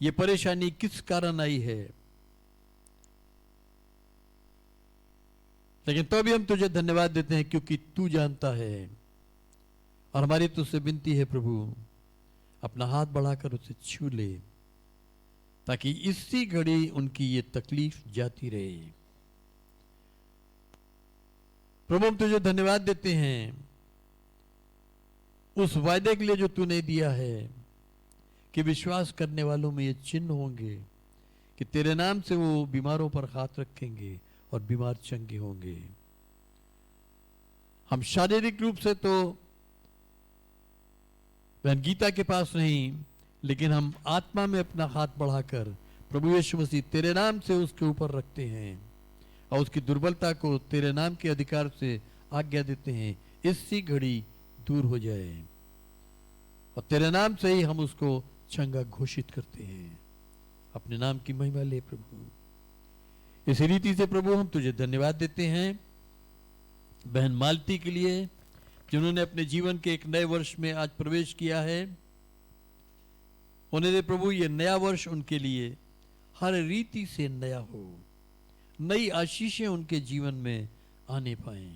ये परेशानी किस कारण आई है, लेकिन तो भी हम तुझे धन्यवाद देते हैं क्योंकि तू जानता है। और हमारी तुझसे विनती है प्रभु, अपना हाथ बढ़ाकर उसे छू ले, ताकि इसी घड़ी उनकी ये तकलीफ जाती रहे। प्रभु हम तुझे धन्यवाद देते हैं उस वायदे के लिए जो तूने दिया है कि विश्वास करने वालों में ये चिन्ह होंगे कि तेरे नाम से वो बीमारों पर हाथ रखेंगे और बीमार चंगे होंगे। हम शारीरिक रूप से तो बहन गीता के पास नहीं, लेकिन हम आत्मा में अपना हाथ बढ़ाकर प्रभु यीशु मसीह तेरे नाम से उसके ऊपर रखते हैं और उसकी दुर्बलता को तेरे नाम के अधिकार से आज्ञा देते हैं, इसी घड़ी दूर हो जाए। और तेरे नाम से ही हम उसको चंगा घोषित करते हैं। अपने नाम की महिमा ले प्रभु। इस रीति से प्रभु हम तुझे धन्यवाद देते हैं बहन मालती के लिए, जिन्होंने अपने जीवन के एक नए वर्ष में आज प्रवेश किया है। होने दे प्रभु ये नया वर्ष उनके लिए हर रीति से नया हो, नई आशीषें उनके जीवन में आने पाए,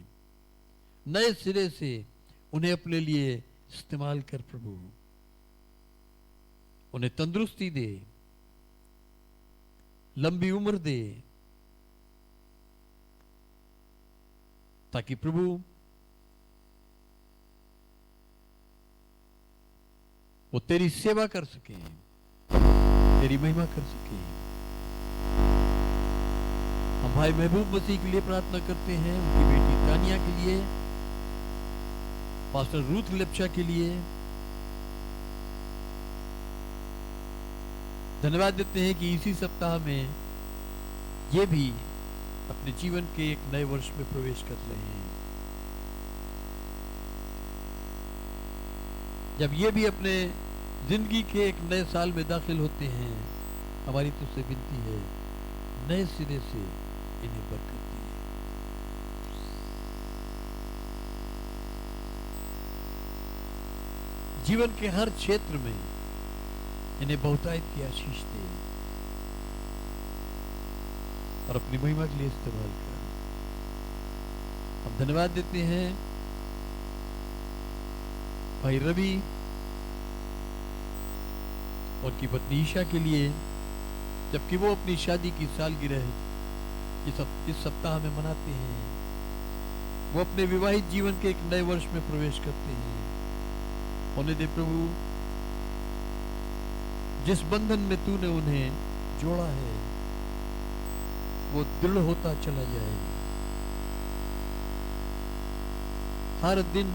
नए सिरे से उन्हें अपने लिए इस्तेमाल कर प्रभु। उन्हें तंदुरुस्ती दे, लंबी उम्र दे, ताकि प्रभु वो तेरी सेवा कर सके, तेरी महिमा कर सके। हम भाई महबूब मसीह के लिए प्रार्थना करते हैं, उनकी बेटी तानिया के लिए, पास्टर रूथ लेप्चा के लिए। धन्यवाद देते हैं कि इसी सप्ताह में ये भी अपने जीवन के एक नए वर्ष में प्रवेश कर रहे हैं। जब ये भी अपने जिंदगी के एक नए साल में दाखिल होते हैं, हमारी तुझसे विनती है, नए सिरे से इन्हें बरकत दी। जीवन के हर क्षेत्र में इन्हें बहुतायत की आशीष दे और अपनी महिमा के लिए इस्तेमाल कर। हम धन्यवाद देते हैं भाई रवि और की पत्नी ईशा के लिए, जबकि वो अपनी शादी की सालगिरह इस सप्ताह में मनाते हैं। वो अपने विवाहित जीवन के एक नए वर्ष में प्रवेश करते हैं। होने दे प्रभु, जिस बंधन में तूने उन्हें जोड़ा है वो दृढ़ होता चला जाए। हर दिन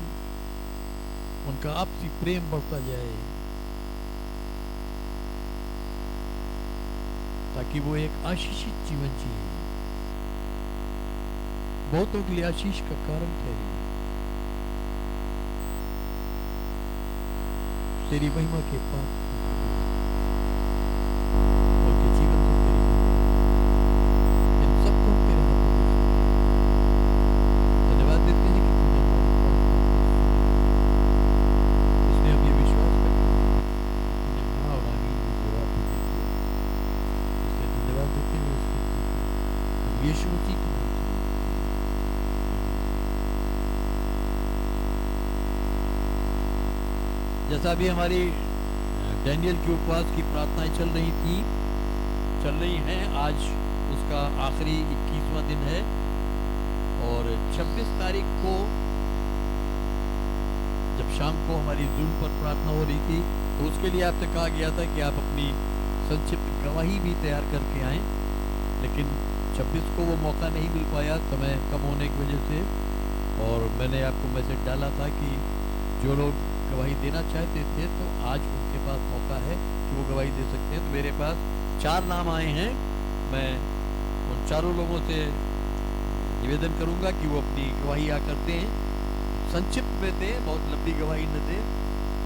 उनका आपसी प्रेम बढ़ता जाए, ताकि वो एक आशीषित जीवन जिए, बहुतों के लिए आशीष का कारण ठहरे। तेरी महिमा के पास और के जीवन से तेरी इन सबको हम तेरे हाथों में धन्यवाद देते हैं कि तूने हमारी प्रार्थना इसलिए हम ये विश्वास करते हैं कि तूने हाँ और आमीन में जवाब भी दे दिया। इसलिए धन्यवाद देते हुए इसके यीशु मसीह के नाम से। जैसा भी हमारी डैनियल के उपवास की प्रार्थनाएं चल रही हैं, आज उसका आखिरी 21वां दिन है और 26 तारीख को जब शाम को हमारी जूम पर प्रार्थना हो रही थी तो उसके लिए आपसे कहा गया था कि आप अपनी संक्षिप्त गवाही भी तैयार करके आएं, लेकिन 26 को वो मौका नहीं मिल पाया समय कम होने की वजह से। और मैंने आपको मैसेज डाला था कि जो लोग गवाही देना चाहते थे तो आज उनके पास मौका है कि वो गवाही दे सकते हैं। तो मेरे पास 4 नाम आए हैं। मैं उन चारों लोगों से निवेदन करूंगा कि वो अपनी गवाही आकर दें, संक्षिप्त में दें, बहुत लंबी गवाही न दें।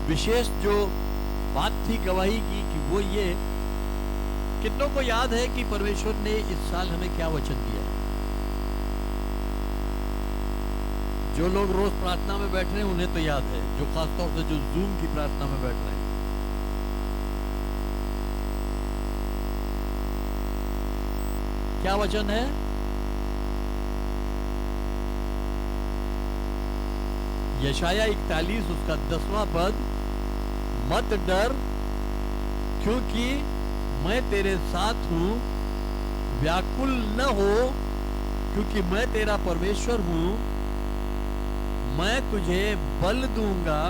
विशेष जो बात थी गवाही की कि वो ये, कितनों को याद है कि परमेश्वर ने इस साल हमें क्या वचन दिया? जो लोग रोज प्रार्थना में बैठ रहे हैं उन्हें तो याद है, जो खासतौर से जो जूम की प्रार्थना में बैठ रहे हैं। क्या वचन है? यशाया 41 उसका 10वां पद, मत डर क्योंकि मैं तेरे साथ हूं, व्याकुल न हो क्योंकि मैं तेरा परमेश्वर हूं, मैं तुझे बल दूंगा,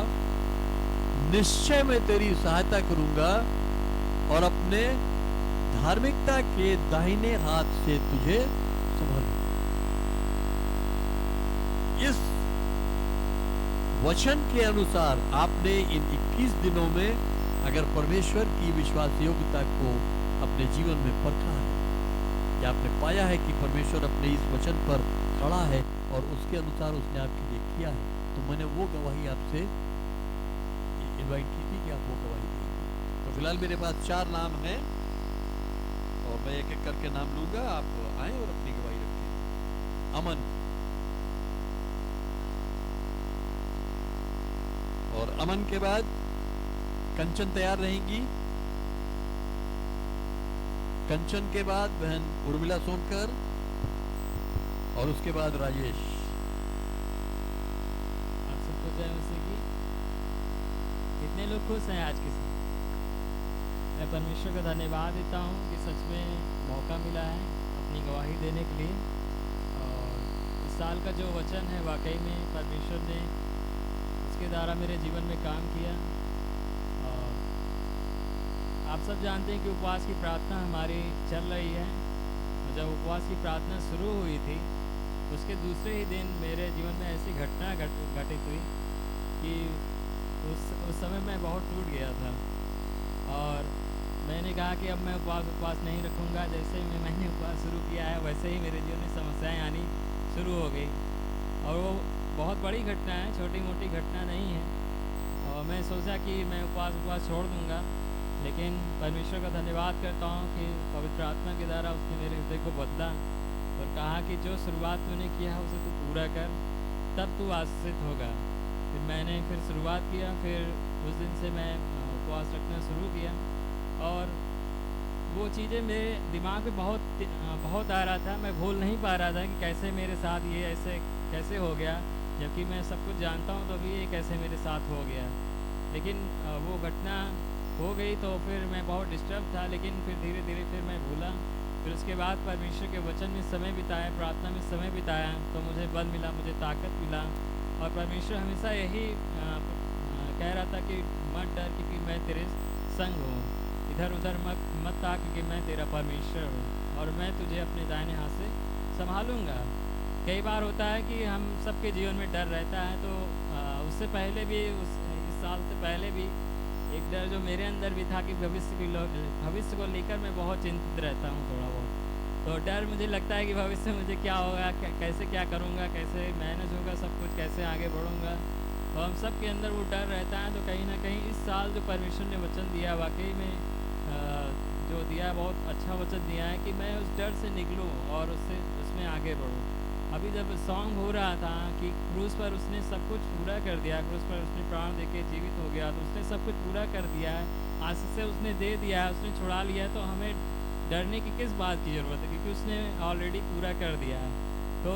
निश्चय मैं तेरी सहायता करूंगा और अपने धार्मिकता के दाहिने हाथ से तुझे संभालूंगा। इस वचन के अनुसार आपने इन 21 दिनों में अगर परमेश्वर की विश्वास योग्यता को अपने जीवन में परखा है या आपने पाया है कि परमेश्वर अपने इस वचन पर खड़ा है और उसके अनुसार उसने आपके लिए किया है, तो मैंने वो गवाही आपसे इनवाइट की थी कि आप वो गवाही देंगे। तो फिलहाल मेरे पास 4 नाम हैं और मैं एक एक करके नाम लूंगा, आप आए और अपनी गवाही रखें। अमन, और अमन के बाद कंचन तैयार रहेंगी। कंचन के बाद बहन उर्मिला सोनकर और उसके बाद राजेश। आप सबको जय मसीह की। कितने लोग खुश हैं आज के साथ? मैं परमेश्वर का धन्यवाद देता हूँ कि सच में मौका मिला है अपनी गवाही देने के लिए। और इस साल का जो वचन है वाकई में परमेश्वर ने उसके द्वारा मेरे जीवन में काम किया और आप सब जानते हैं कि उपवास की प्रार्थना हमारी चल रही है। और जब उपवास की प्रार्थना शुरू हुई थी, उसके दूसरे ही दिन मेरे जीवन में ऐसी घटना घटित हुई कि उस समय मैं बहुत टूट गया था और मैंने कहा कि अब मैं उपवास नहीं रखूँगा। जैसे ही मैंने उपवास शुरू किया है, वैसे ही मेरे जीवन में समस्याएं आनी शुरू हो गई। और वो बहुत बड़ी घटना है, छोटी मोटी घटना नहीं है। और मैं सोचा कि मैं उपवास छोड़ दूँगा, लेकिन परमेश्वर का धन्यवाद करता हूँ कि पवित्र आत्मा के द्वारा उसने मेरे हृदय को बदला और कहा कि जो शुरुआत तूने किया है उसे तू पूरा कर, तब तू आशीषित होगा। फिर मैंने शुरुआत किया। फिर उस दिन से मैं उपवास रखना शुरू किया और वो चीज़ें मेरे दिमाग में बहुत आ रहा था। मैं भूल नहीं पा रहा था कि कैसे मेरे साथ ये ऐसे कैसे हो गया, जबकि मैं सब कुछ जानता हूँ, तो भी ये कैसे मेरे साथ हो गया। लेकिन वो घटना हो गई तो फिर मैं बहुत डिस्टर्ब था, लेकिन फिर धीरे धीरे फिर मैं भूला। फिर उसके बाद परमेश्वर के वचन में समय बिताया, प्रार्थना में समय बिताया, तो मुझे बल मिला, मुझे ताकत मिला। और परमेश्वर हमेशा यही कह रहा था कि मत डर, क्योंकि मैं तेरे संग हूँ। इधर उधर मत ताक, क्योंकि मैं तेरा परमेश्वर हूँ और मैं तुझे अपने दाहिने हाथ से संभालूंगा। कई बार होता है कि हम सबके जीवन में डर रहता है, तो उससे पहले भी इस साल से पहले भी एक डर जो मेरे अंदर भी था कि भविष्य को लेकर मैं बहुत चिंतित रहता हूँ थोड़ा बहुत। तो डर मुझे लगता है कि भविष्य में मुझे क्या होगा, कैसे क्या करूँगा, कैसे मैनेज होगा सब कुछ, कैसे आगे बढ़ूँगा। तो हम सब के अंदर वो डर रहता है। तो कहीं ना कहीं इस साल जो परमेश्वर ने वचन दिया, वाकई में जो दिया बहुत अच्छा वचन दिया है कि मैं उस डर से निकलूँ और उसमें आगे बढ़ूँ। अभी जब सॉन्ग हो रहा था कि क्रूस पर उसने सब कुछ पूरा कर दिया, क्रूस पर उसने प्राण देके जीवित हो गया, तो उसने सब कुछ पूरा कर दिया है, आशीष से उसने दे दिया है, उसने छुड़ा लिया है, तो हमें डरने की किस बात की ज़रूरत है, क्योंकि उसने ऑलरेडी पूरा कर दिया है। तो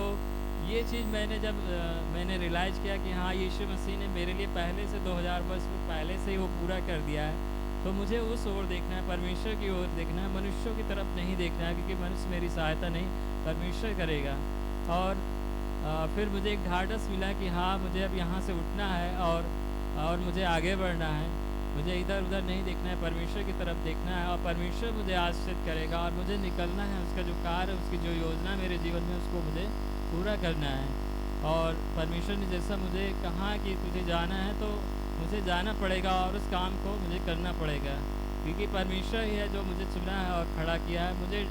ये चीज़ मैंने रियलाइज़ किया कि हाँ, यीशु मसीह ने मेरे लिए पहले से 2000 वर्ष पहले से ही वो पूरा कर दिया है। तो मुझे उस ओर देखना है, परमेश्वर की ओर देखना है, मनुष्यों की तरफ नहीं देखना है, क्योंकि मनुष्य मेरी सहायता नहीं, परमेश्वर करेगा। और फिर मुझे एक ढाढ़स मिला कि हाँ, मुझे अब यहाँ से उठना है और मुझे आगे बढ़ना है। मुझे इधर उधर नहीं देखना है, परमेश्वर की तरफ देखना है और परमेश्वर मुझे आशीषित करेगा और मुझे निकलना है। उसका जो कार्य, उसकी जो योजना मेरे जीवन में, उसको मुझे पूरा करना है। और परमेश्वर ने जैसा मुझे कहा कि तुझे जाना है, तो मुझे जाना पड़ेगा और उस काम को मुझे करना पड़ेगा, क्योंकि परमेश्वर ही है जो मुझे चुना है और खड़ा किया है। मुझे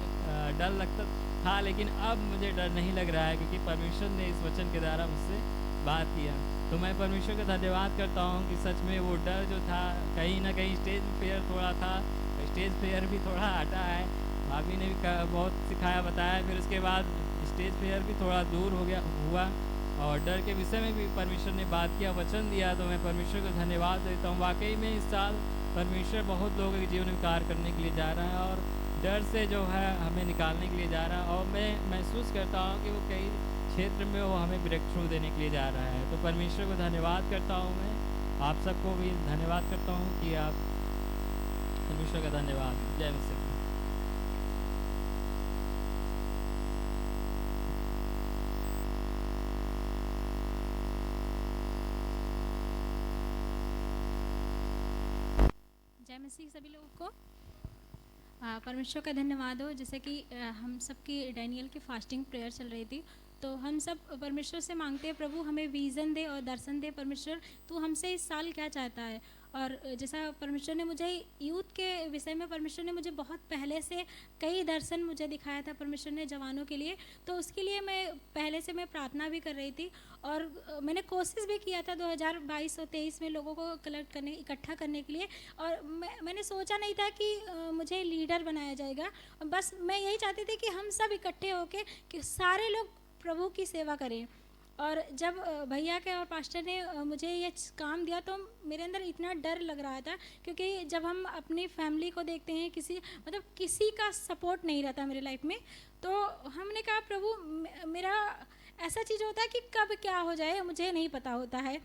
डर लगता था, लेकिन अब मुझे डर नहीं लग रहा है, क्योंकि परमेश्वर ने इस वचन के द्वारा मुझसे बात किया। तो मैं परमेश्वर का धन्यवाद करता हूँ कि सच में वो डर जो था, कहीं ना कहीं स्टेज फेयर थोड़ा था, स्टेज फेयर भी थोड़ा हटा है। भाभी ने भी बहुत सिखाया, बताया। फिर उसके बाद स्टेज फेयर भी थोड़ा दूर हुआ और डर के विषय में भी परमेश्वर ने बात किया, वचन दिया। तो मैं परमेश्वर को धन्यवाद देता हूँ। वाकई में इस साल परमेश्वर बहुत लोगों के जीवन में कार्य करने के लिए जा रहा है और डर से जो है हमें निकालने के लिए जा रहा है। और मैं महसूस करता हूँ कि वो कई क्षेत्र में वो हमें ब्रेक थ्रू देने के लिए जा रहा है। तो परमेश्वर को धन्यवाद करता हूँ। मैं आप सबको भी धन्यवाद करता हूँ कि आप परमेश्वर का धन्यवाद। जय मसीह। जय मसीह सभी लोगों को। परमेश्वर का धन्यवाद हो। जैसे कि हम सबकी डैनियल की फास्टिंग प्रेयर चल रही थी, तो हम सब परमेश्वर से मांगते हैं, प्रभु हमें विज़न दे और दर्शन दे। परमेश्वर तू हमसे इस साल क्या चाहता है। और जैसा परमेश्वर ने मुझे यूथ के विषय में, परमेश्वर ने मुझे बहुत पहले से कई दर्शन मुझे दिखाया था परमेश्वर ने जवानों के लिए। तो उसके लिए मैं पहले से प्रार्थना भी कर रही थी और मैंने कोशिश भी किया था 2022 और 23 में लोगों को इकट्ठा करने के लिए। और मैंने सोचा नहीं था कि मुझे लीडर बनाया जाएगा। बस मैं यही चाहती थी कि हम सब इकट्ठे होकर कि सारे लोग प्रभु की सेवा करें। और जब भैया के और पास्टर ने मुझे ये काम दिया, तो मेरे अंदर इतना डर लग रहा था, क्योंकि जब हम अपनी फैमिली को देखते हैं, किसी का सपोर्ट नहीं रहता मेरे लाइफ में, तो हमने कहा प्रभु मेरा ऐसा चीज़ होता है कि कब क्या हो जाए मुझे नहीं पता होता है।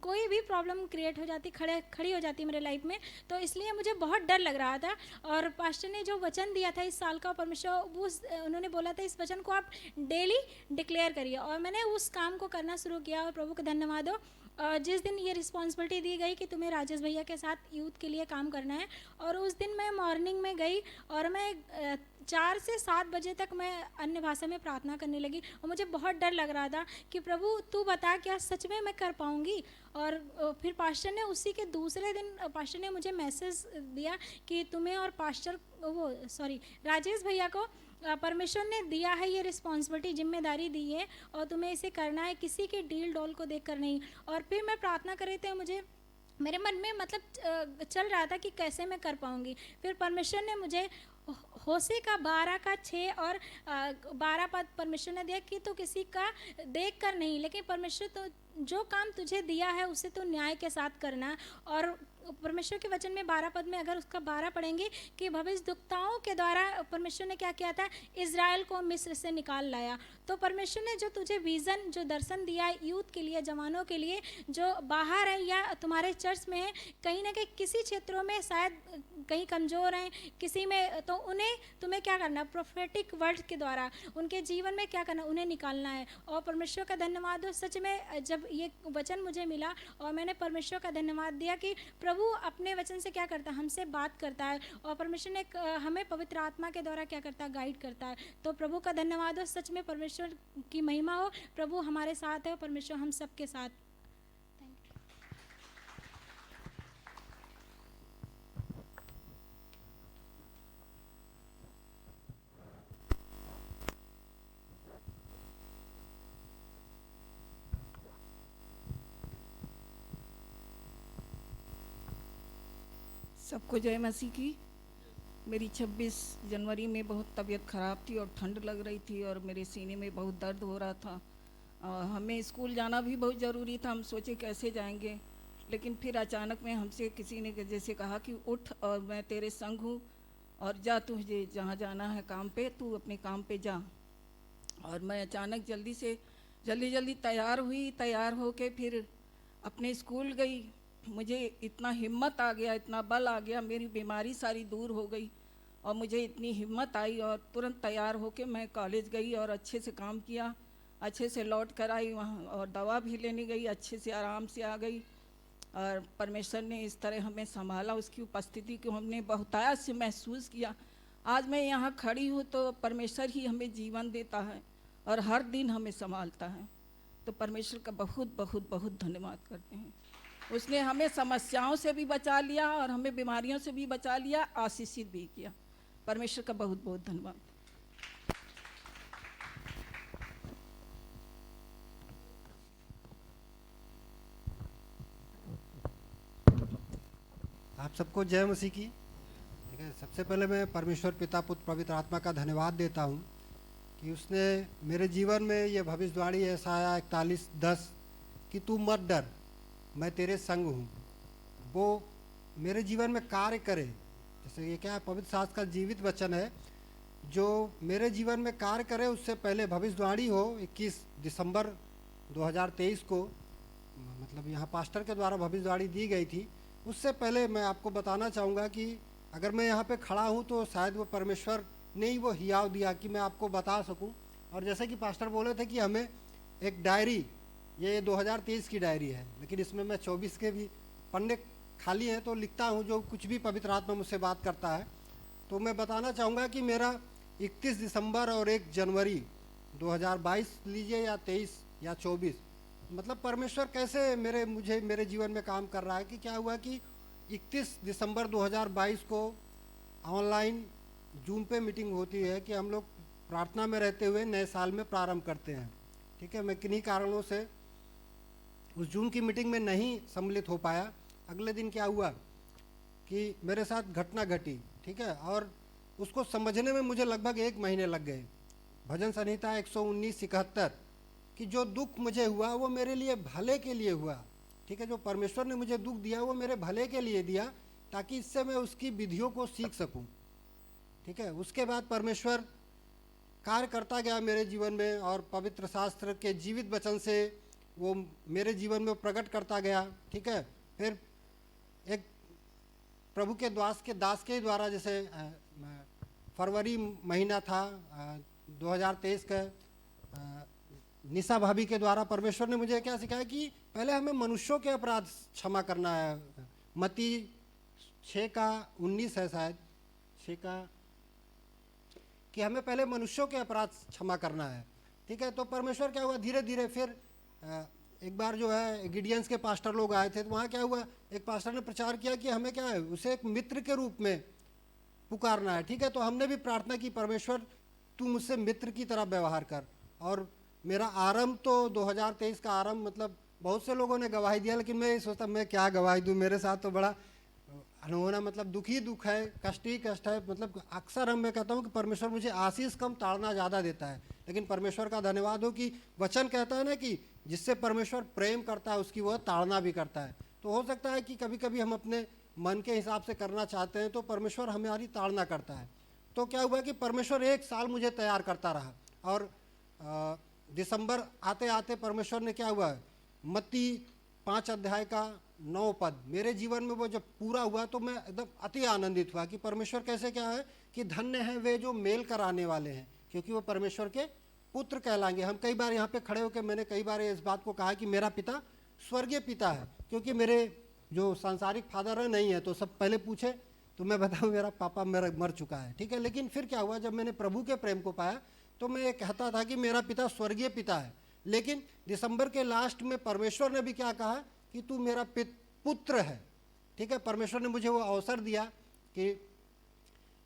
कोई भी प्रॉब्लम क्रिएट हो जाती, खड़ी हो जाती मेरे लाइफ में। तो इसलिए मुझे बहुत डर लग रहा था। और पास्टर ने जो वचन दिया था इस साल का, परमेश्वर उन्होंने बोला था इस वचन को आप डेली डिक्लेयर करिए, और मैंने उस काम को करना शुरू किया और प्रभु का धन्यवाद हो। जिस दिन ये रिस्पॉन्सिबिलिटी दी गई कि तुम्हें राजेश भैया के साथ यूथ के लिए काम करना है, और उस दिन मैं मॉर्निंग में गई और मैं 4 से 7 बजे तक मैं अन्य भाषा में प्रार्थना करने लगी, और मुझे बहुत डर लग रहा था कि प्रभु तू बता क्या सच में मैं कर पाऊँगी। और फिर पास्टर ने उसी के दूसरे दिन पास्टर ने मुझे मैसेज दिया कि तुम्हें और राजेश भैया को परमेश्वर ने दिया है ये रिस्पॉन्सिबिलिटी, जिम्मेदारी दी है, और तुम्हें इसे करना है, किसी के डील डॉल को देखकर नहीं। और फिर मैं प्रार्थना कर रही थी, मुझे मेरे मन में मतलब चल रहा था कि कैसे मैं कर पाऊँगी। फिर परमेश्वर ने मुझे होशे का 12 का 6 और 12 पद परमेश्वर ने दिया कि तो किसी का देख कर नहीं, लेकिन परमेश्वर तो जो काम तुझे दिया है उसे तो न्याय के साथ करना। और परमेश्वर के वचन में 12 पद में अगर उसका 12 पढ़ेंगे कि भविष्यद्वक्ताओं के द्वारा परमेश्वर ने क्या किया था, इज़राइल को मिस्र से निकाल लाया। तो परमेश्वर ने जो तुझे विज़न, जो दर्शन दिया है यूथ के लिए, जवानों के लिए जो बाहर है या तुम्हारे चर्च में है, कहीं ना कहीं किसी क्षेत्रों में शायद कहीं कमज़ोर हैं, किसी में, तो उन्हें तुम्हें क्या करना, प्रोफेटिक वर्ड के द्वारा उनके जीवन में क्या करना, उन्हें निकालना है। और परमेश्वर का धन्यवाद हो, सच में जब ये वचन मुझे मिला और मैंने परमेश्वर का धन्यवाद दिया कि प्रभु अपने वचन से क्या करता है, हमसे बात करता है, और परमेश्वर ने हमें पवित्र आत्मा के द्वारा क्या करता है, गाइड करता है। तो प्रभु का धन्यवाद हो, सच में परमेश्वर की महिमा हो, प्रभु हमारे साथ है, परमेश्वर हम सबके साथ। सबको जय मसीह की। मेरी 26 जनवरी में बहुत तबीयत ख़राब थी और ठंड लग रही थी और मेरे सीने में बहुत दर्द हो रहा था। हमें स्कूल जाना भी बहुत ज़रूरी था, हम सोचे कैसे जाएंगे, लेकिन फिर अचानक में हमसे किसी ने जैसे कहा कि उठ और मैं तेरे संग हूँ और जा, तुझे जहाँ जाना है काम पे, तू अपने काम पे जा। और मैं अचानक जल्दी तैयार हुई, तैयार होके फिर अपने स्कूल गई। मुझे इतना हिम्मत आ गया, इतना बल आ गया, मेरी बीमारी सारी दूर हो गई और मुझे इतनी हिम्मत आई और तुरंत तैयार होके मैं कॉलेज गई और अच्छे से काम किया, अच्छे से लौट कर आई वहाँ, और दवा भी लेने गई, अच्छे से आराम से आ गई। और परमेश्वर ने इस तरह हमें संभाला, उसकी उपस्थिति को हमने बहुतायत से महसूस किया। आज मैं यहाँ खड़ी हूँ तो परमेश्वर ही हमें जीवन देता है और हर दिन हमें संभालता है। तो परमेश्वर का बहुत बहुत बहुत धन्यवाद करते हैं। उसने हमें समस्याओं से भी बचा लिया और हमें बीमारियों से भी बचा लिया, आशीषित भी किया। परमेश्वर का बहुत बहुत धन्यवाद। आप सबको जय मसीह की। ठीक है, सबसे पहले मैं परमेश्वर पिता, पुत्र, पवित्र आत्मा का धन्यवाद देता हूँ कि उसने मेरे जीवन में ये भविष्यवाणी यशायाह 41:10 कि तू मत डर, मैं तेरे संग हूँ, वो मेरे जीवन में कार्य करे। जैसे ये क्या है, पवित्र शास्त्र का जीवित वचन है जो मेरे जीवन में कार्य करे। उससे पहले भविष्यवाणी हो 21 दिसंबर 2023 को, मतलब यहाँ पास्टर के द्वारा भविष्यवाणी दी गई थी। उससे पहले मैं आपको बताना चाहूँगा कि अगर मैं यहाँ पे खड़ा हूँ तो शायद वो परमेश्वर ने ही वो हियाव दिया कि मैं आपको बता सकूँ। और जैसे कि पास्टर बोले थे कि हमें एक डायरी, ये 2023 की डायरी है, लेकिन इसमें मैं 24 के भी पन्ने खाली हैं, तो लिखता हूँ जो कुछ भी पवित्र आत्मा मुझसे बात करता है। तो मैं बताना चाहूँगा कि मेरा 31 दिसंबर और 1 जनवरी 2022 लीजिए या 23 या 24, मतलब परमेश्वर कैसे मेरे जीवन में काम कर रहा है। कि क्या हुआ कि 31 दिसंबर 2022 को ऑनलाइन जूम पे मीटिंग होती है कि हम लोग प्रार्थना में रहते हुए नए साल में प्रारंभ करते हैं। ठीक है, मैं किन्हीं कारणों से उस जून की मीटिंग में नहीं सम्मिलित हो पाया। अगले दिन क्या हुआ कि मेरे साथ घटना घटी। ठीक है, और उसको समझने में मुझे लगभग 1 महीने लग गए। भजन संहिता 119:71 कि जो दुख मुझे हुआ वो मेरे लिए भले के लिए हुआ। ठीक है, जो परमेश्वर ने मुझे दुख दिया वो मेरे भले के लिए दिया, ताकि इससे मैं उसकी विधियों को सीख सकूं। ठीक है, उसके बाद परमेश्वर कार्य करता गया मेरे जीवन में और पवित्र शास्त्र के जीवित वचन से वो मेरे जीवन में प्रकट करता गया। ठीक है, फिर एक प्रभु के दास के द्वारा, जैसे फरवरी महीना था 2023 का, निशा भाभी के द्वारा परमेश्वर ने मुझे क्या सिखाया कि पहले हमें मनुष्यों के अपराध क्षमा करना है। मत्ती 6:19 है शायद, 6 का, कि हमें पहले मनुष्यों के अपराध क्षमा करना है। ठीक है, तो परमेश्वर क्या हुआ, धीरे धीरे फिर एक बार जो है गिडियंस के पास्टर लोग आए थे, तो वहाँ क्या हुआ, एक पास्टर ने प्रचार किया कि हमें क्या है, उसे एक मित्र के रूप में पुकारना है। ठीक है, तो हमने भी प्रार्थना की, परमेश्वर तू मुझसे मित्र की तरह व्यवहार कर। और मेरा आरंभ तो 2023 का आरंभ, मतलब बहुत से लोगों ने गवाही दिया, लेकिन मैं ये सोचता मैं क्या गवाही दूँ, मेरे साथ तो बड़ा अनहोना, मतलब दुख ही दुख है, कष्ट ही कष्ट है। मतलब अक्सर मैं कहता हूँ कि परमेश्वर मुझे आशीष कम ताड़ना ज़्यादा देता है, लेकिन परमेश्वर का धन्यवाद हो कि वचन कहता है ना कि जिससे परमेश्वर प्रेम करता है उसकी वह ताड़ना भी करता है। तो हो सकता है कि कभी कभी हम अपने मन के हिसाब से करना चाहते हैं तो परमेश्वर हमारी ताड़ना करता है। तो क्या हुआ कि परमेश्वर 1 साल मुझे तैयार करता रहा, और दिसंबर आते आते परमेश्वर ने क्या हुआ, मत्ती 5 अध्याय का 9 पद मेरे जीवन में वो जब पूरा हुआ तो मैं एकदम अति आनंदित हुआ कि परमेश्वर कैसे क्या है कि धन्य हैं वे जो मेल कराने वाले हैं, क्योंकि वो परमेश्वर के पुत्र कहलाएंगे। हम कई बार यहाँ पे खड़े होकर मैंने कई बार इस बात को कहा कि मेरा पिता स्वर्गीय पिता है, क्योंकि मेरे जो सांसारिक फादर है नहीं है। तो सब पहले पूछे तो मैं बताऊँ मेरा पापा मेरा मर चुका है। ठीक है, लेकिन फिर क्या हुआ, जब मैंने प्रभु के प्रेम को पाया तो मैं ये कहता था कि मेरा पिता स्वर्गीय पिता है। लेकिन दिसंबर के लास्ट में परमेश्वर ने भी क्या कहा कि तू मेरा पुत्र है। ठीक है, परमेश्वर ने मुझे वो अवसर दिया कि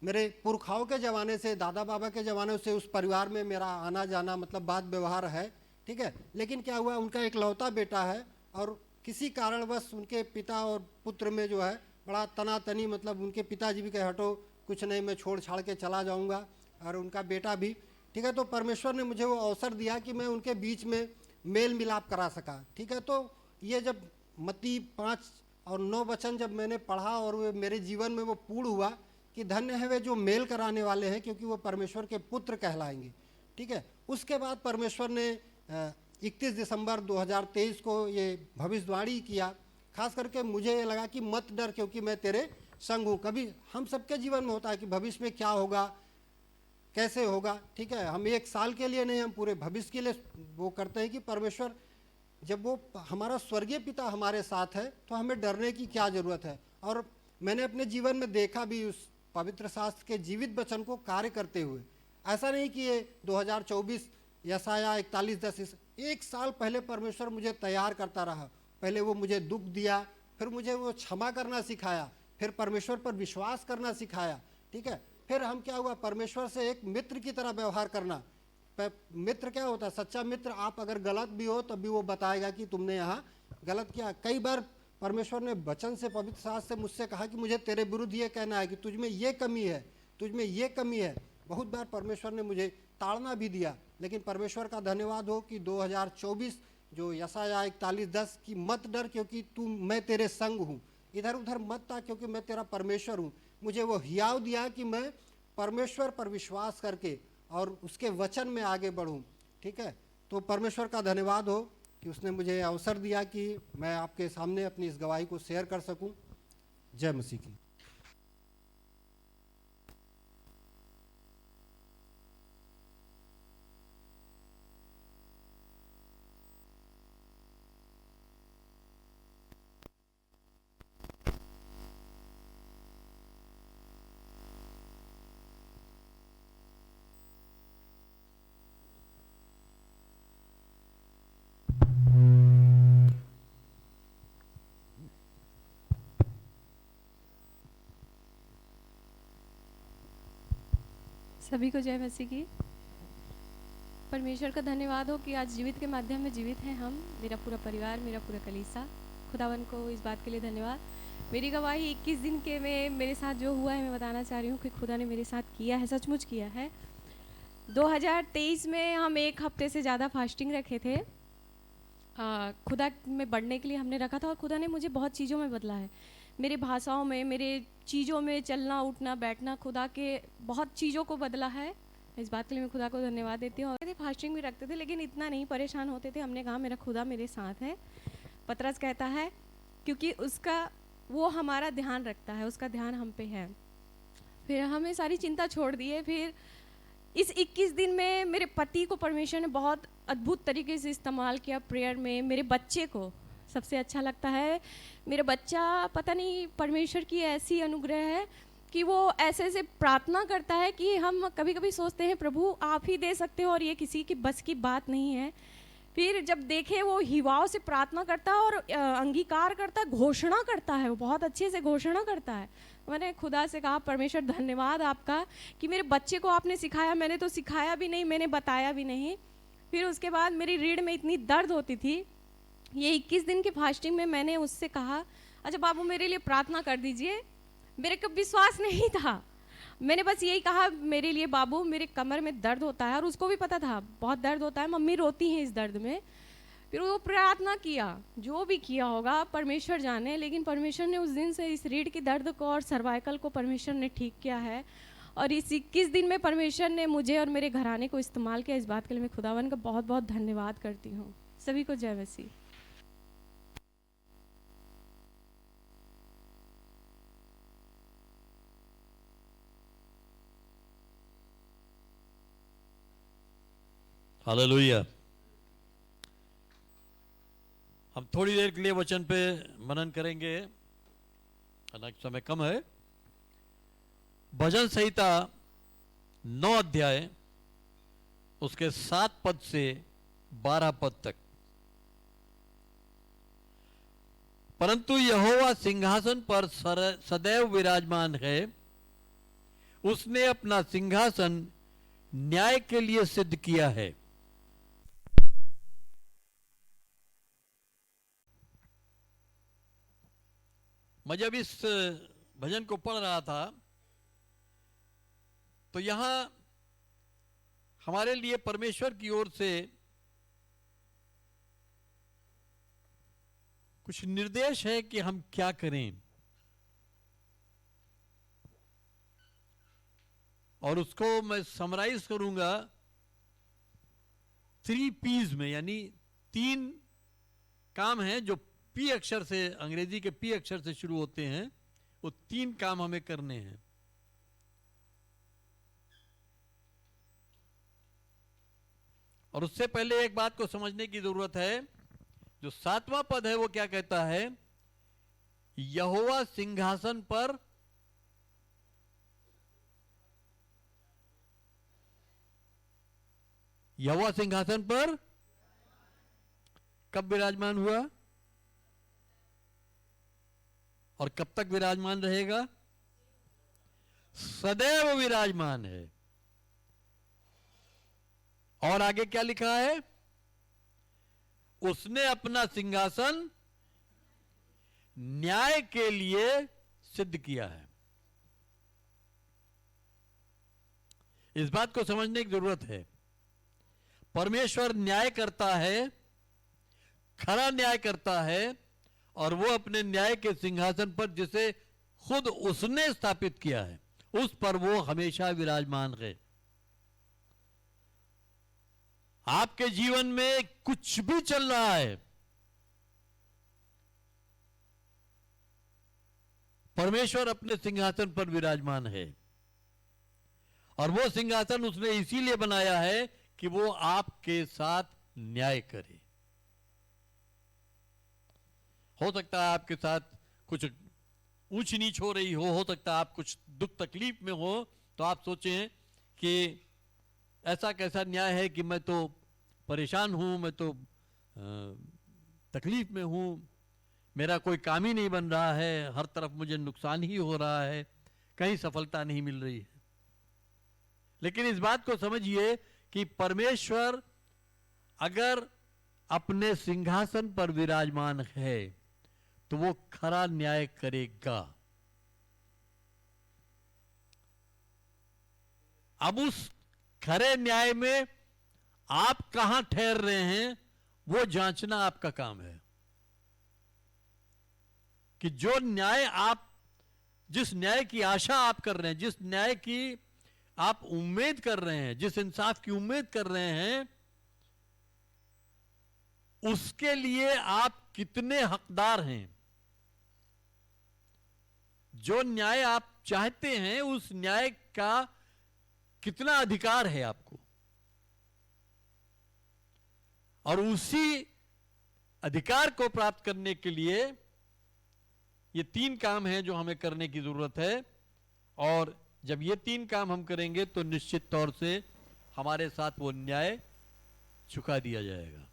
मेरे पुरखाओं के ज़माने से, दादा बाबा के ज़माने से उस परिवार में मेरा आना जाना, मतलब बात व्यवहार है। ठीक है, लेकिन क्या हुआ, उनका एक लौता बेटा है और किसी कारणवश उनके पिता और पुत्र में जो है बड़ा तनातनी, मतलब उनके पिताजी भी कहे हटो कुछ नहीं, मैं छोड़ छाड़ के चला जाऊंगा, और उनका बेटा भी। ठीक है, तो परमेश्वर ने मुझे वो अवसर दिया कि मैं उनके बीच में मेल मिलाप करा सका। ठीक है, तो ये जब मत्ती 5 और 9 वचन जब मैंने पढ़ा और वे मेरे जीवन में वो पूर्ण हुआ कि धन्य है वे जो मेल कराने वाले हैं, क्योंकि वो परमेश्वर के पुत्र कहलाएंगे। ठीक है, उसके बाद परमेश्वर ने 31 दिसंबर 2023 को ये भविष्यवाणी किया। खास करके मुझे ये लगा कि मत डर, क्योंकि मैं तेरे संग हूँ। कभी हम सबके जीवन में होता है कि भविष्य में क्या होगा, कैसे होगा। ठीक है, हम 1 साल के लिए नहीं, हम पूरे भविष्य के लिए वो करते हैं कि परमेश्वर जब वो हमारा स्वर्गीय पिता हमारे साथ है तो हमें डरने की क्या ज़रूरत है। और मैंने अपने जीवन में देखा भी उस पवित्र शास्त्र के जीवित वचन को कार्य करते हुए। ऐसा नहीं कि ये 2024 यशाया 41:10 1 साल पहले परमेश्वर मुझे तैयार करता रहा। पहले वो मुझे दुख दिया, फिर मुझे वो क्षमा करना सिखाया, फिर परमेश्वर पर विश्वास करना सिखाया। ठीक है, फिर हम क्या हुआ, परमेश्वर से एक मित्र की तरह व्यवहार करना। मित्र क्या होता है, सच्चा मित्र आप अगर गलत भी हो तब भी वो बताएगा कि तुमने यहाँ गलत किया। कई बार परमेश्वर ने वचन से, पवित्र शास्त्र से मुझसे कहा कि मुझे तेरे विरुद्ध ये कहना है कि तुझ में ये कमी है, तुझ में ये कमी है। बहुत बार परमेश्वर ने मुझे ताड़ना भी दिया, लेकिन परमेश्वर का धन्यवाद हो कि 2024 जो यशाया 41:10 की मत डर क्योंकि मैं तेरे संग हूँ, इधर उधर मत ता क्योंकि मैं तेरा परमेश्वर हूँ। मुझे वो हियाव दिया कि मैं परमेश्वर पर विश्वास करके और उसके वचन में आगे बढ़ूँ। ठीक है, तो परमेश्वर का धन्यवाद हो कि उसने मुझे अवसर दिया कि मैं आपके सामने अपनी इस गवाही को शेयर कर सकूं। जय मसीह की। सभी को जय मसीह की। परमेश्वर का धन्यवाद हो कि आज जीवित के माध्यम में जीवित हैं हम, मेरा पूरा परिवार, मेरा पूरा कलीसा। खुदावन को इस बात के लिए धन्यवाद। मेरी गवाही 21 दिन के में मेरे साथ जो हुआ है मैं बताना चाह रही हूँ कि खुदा ने मेरे साथ किया है, सचमुच किया है। 2023 में हम 1 हफ्ते से ज़्यादा फास्टिंग रखे थे, खुदा में बढ़ने के लिए हमने रखा था, और खुदा ने मुझे बहुत चीज़ों में बदला है, मेरे भाषाओं में, मेरे चीज़ों में, चलना उठना बैठना, खुदा के बहुत चीज़ों को बदला है। इस बात के लिए मैं खुदा को धन्यवाद देती हूँ। और फास्टिंग भी रखते थे लेकिन इतना नहीं परेशान होते थे। हमने कहा मेरा खुदा मेरे साथ है। पतरस कहता है क्योंकि उसका वो हमारा ध्यान रखता है, उसका ध्यान हम पे है। फिर हमें सारी चिंता छोड़ दिए। फिर इस 21 दिन में मेरे पति को परमेश्वर ने बहुत अद्भुत तरीके से इस्तेमाल किया प्रेयर में। मेरे बच्चे को सबसे अच्छा लगता है, मेरा बच्चा पता नहीं परमेश्वर की ऐसी अनुग्रह है कि वो ऐसे ऐसे प्रार्थना करता है कि हम कभी कभी सोचते हैं प्रभु आप ही दे सकते हो और ये किसी की बस की बात नहीं है। फिर जब देखे वो हिवाओं से प्रार्थना करता है और अंगीकार करता है, घोषणा करता है, वो बहुत अच्छे से घोषणा करता है। मैंने खुदा से कहा परमेश्वर धन्यवाद आपका कि मेरे बच्चे को आपने सिखाया, मैंने तो सिखाया भी नहीं, मैंने बताया भी नहीं। फिर उसके बाद मेरी रीढ़ में इतनी दर्द होती थी, ये 21 दिन की फास्टिंग में मैंने उससे कहा अच्छा बाबू मेरे लिए प्रार्थना कर दीजिए। मेरे को विश्वास नहीं था, मैंने बस यही कहा मेरे लिए बाबू मेरे कमर में दर्द होता है, और उसको भी पता था बहुत दर्द होता है, मम्मी रोती हैं इस दर्द में। फिर वो प्रार्थना किया, जो भी किया होगा परमेश्वर जाने, लेकिन परमेश्वर ने उस दिन से इस रीढ़ की दर्द को और सर्वाइकल को परमेश्वर ने ठीक किया है। और इस 21 दिन में परमेश्वर ने मुझे और मेरे घराने को इस्तेमाल किया, इस बात के लिए मैं खुदावन का बहुत बहुत धन्यवाद करती हूँ। सभी को जय मसीह। हालेलुया। हम थोड़ी देर के लिए वचन पे मनन करेंगे, हालांकि समय कम है। भजन संहिता 9 अध्याय उसके 7 पद से 12 पद तक। परंतु यहोवा सिंहासन पर सदैव विराजमान है, उसने अपना सिंहासन न्याय के लिए सिद्ध किया है। मैं जब इस भजन को पढ़ रहा था तो यहां हमारे लिए परमेश्वर की ओर से कुछ निर्देश है कि हम क्या करें, और उसको मैं समराइज करूंगा 3 P's में, यानी 3 काम हैं जो पी अक्षर से, अंग्रेजी के पी अक्षर से शुरू होते हैं। वो 3 काम हमें करने हैं। और उससे पहले एक बात को समझने की जरूरत है। जो 7वां पद है वो क्या कहता है? यहोवा सिंहासन पर यहोवा सिंहासन पर कब विराजमान हुआ और कब तक विराजमान रहेगा? सदैव विराजमान है। और आगे क्या लिखा है? उसने अपना सिंहासन न्याय के लिए सिद्ध किया है। इस बात को समझने की जरूरत है। परमेश्वर न्याय करता है, खरा न्याय करता है, और वो अपने न्याय के सिंहासन पर, जिसे खुद उसने स्थापित किया है, उस पर वो हमेशा विराजमान है। आपके जीवन में कुछ भी चल रहा है, परमेश्वर अपने सिंहासन पर विराजमान है, और वो सिंहासन उसने इसीलिए बनाया है कि वो आपके साथ न्याय करे। हो सकता है आपके साथ कुछ ऊंच नीच हो रही हो सकता है आप कुछ दुख तकलीफ में हो, तो आप सोचें कि ऐसा कैसा न्याय है कि मैं तो परेशान हूं, मैं तो तकलीफ में हूं, मेरा कोई काम ही नहीं बन रहा है, हर तरफ मुझे नुकसान ही हो रहा है, कहीं सफलता नहीं मिल रही है। लेकिन इस बात को समझिए कि परमेश्वर अगर अपने सिंहासन पर विराजमान है तो वो खरा न्याय करेगा। अब उस खरे न्याय में आप कहां ठहर रहे हैं वो जांचना आपका काम है, कि जो न्याय आप, जिस न्याय की आशा आप कर रहे हैं, जिस न्याय की आप उम्मीद कर रहे हैं, जिस इंसाफ की उम्मीद कर रहे हैं, उसके लिए आप कितने हकदार हैं। जो न्याय आप चाहते हैं उस न्याय का कितना अधिकार है आपको, और उसी अधिकार को प्राप्त करने के लिए ये 3 काम हैं जो हमें करने की जरूरत है। और जब ये 3 काम हम करेंगे तो निश्चित तौर से हमारे साथ वो न्याय चुका दिया जाएगा।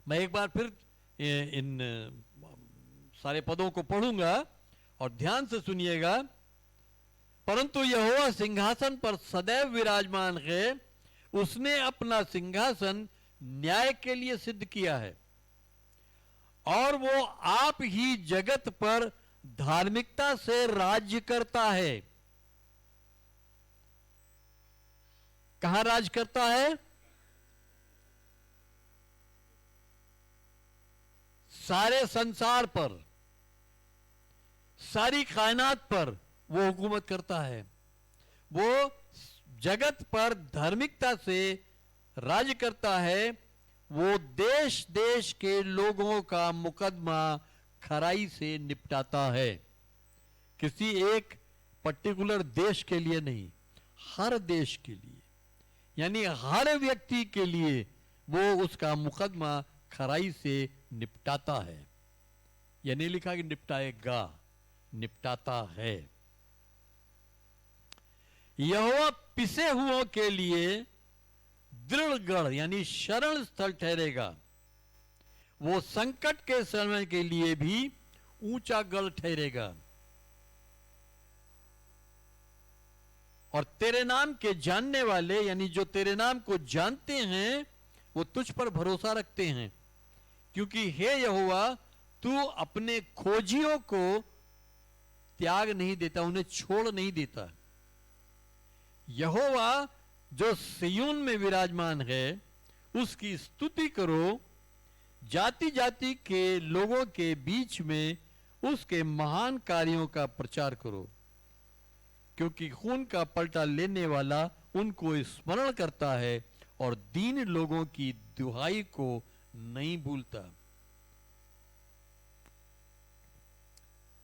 मैं एक बार फिर इन सारे पदों को पढ़ूंगा और ध्यान से सुनिएगा। परंतु यहोवा सिंहासन पर सदैव विराजमान है, उसने अपना सिंहासन न्याय के लिए सिद्ध किया है, और वो आप ही जगत पर धार्मिकता से राज्य करता है। कहां राज करता है? सारे संसार पर, सारी कायनात पर वो हुकूमत करता है। वो जगत पर धार्मिकता से राज करता है। वो देश देश के लोगों का मुकदमा खराई से निपटाता है। किसी एक पर्टिकुलर देश के लिए नहीं, हर देश के लिए, यानी हर व्यक्ति के लिए वो उसका मुकदमा खराई से निपटाता है। यह नहीं लिखा कि निपटाएगा, निपटाता है। यहोवा पिसे हुओं के लिए दृढ़ गढ़ यानी शरण स्थल ठहरेगा। वो संकट के समय के लिए भी ऊंचा गढ़ ठहरेगा। और तेरे नाम के जानने वाले यानी जो तेरे नाम को जानते हैं वो तुझ पर भरोसा रखते हैं, क्योंकि हे यहोवा तू अपने खोजियों को त्याग नहीं देता, उन्हें छोड़ नहीं देता। यहोवा जो सिय्योन में विराजमान है उसकी स्तुति करो, जाति जाति के लोगों के बीच में उसके महान कार्यों का प्रचार करो, क्योंकि खून का पलटा लेने वाला उनको स्मरण करता है और दीन लोगों की दुहाई को नहीं भूलता।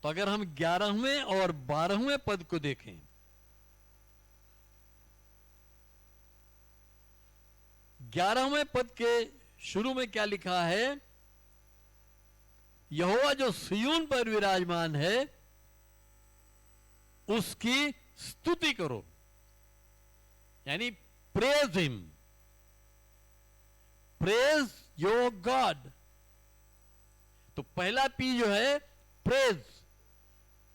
तो अगर हम 11वें और 12वें पद को देखें, ग्यारहवें पद के शुरू में क्या लिखा है? यहोवा जो सिय्योन पर विराजमान है उसकी स्तुति करो, यानी praise him, praise your God. तो पहला पी जो है प्रेज,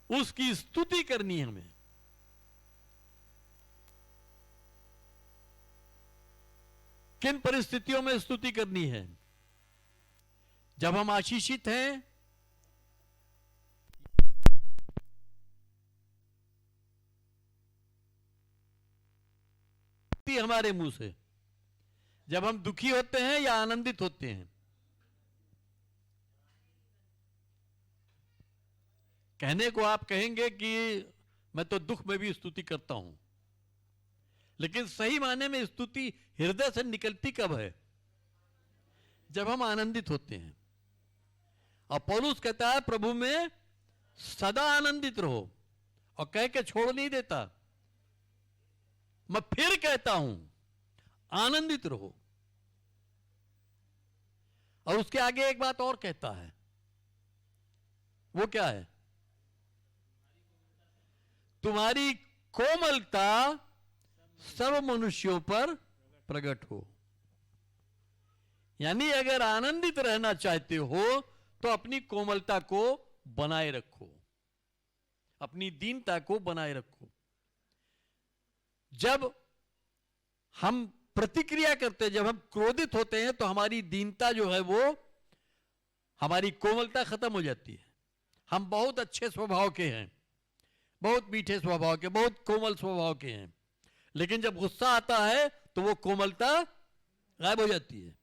उसकी स्तुति करनी है हमें। किन परिस्थितियों में स्तुति करनी है? जब हम आशीषित हैं, हमारे मुंह से, जब हम दुखी होते हैं या आनंदित होते हैं। कहने को आप कहेंगे कि मैं तो दुख में भी स्तुति करता हूं, लेकिन सही मायने में स्तुति हृदय से निकलती कब है? जब हम आनंदित होते हैं। और पौलुस कहता है प्रभु में सदा आनंदित रहो, और कह के छोड़ नहीं देता। मैं फिर कहता हूं आनंदित रहो। और उसके आगे एक बात और कहता है, वो क्या है? तुम्हारी कोमलता सर्व मनुष्यों पर प्रकट हो। यानी अगर आनंदित रहना चाहते हो तो अपनी कोमलता को बनाए रखो, अपनी दीनता को बनाए रखो। जब हम प्रतिक्रिया करते हैं, जब हम क्रोधित होते हैं, तो हमारी दीनता जो है वो, हमारी कोमलता खत्म हो जाती है। हम बहुत अच्छे स्वभाव के हैं, बहुत मीठे स्वभाव के, बहुत कोमल स्वभाव के हैं, लेकिन जब गुस्सा आता है तो वो कोमलता गायब हो जाती है।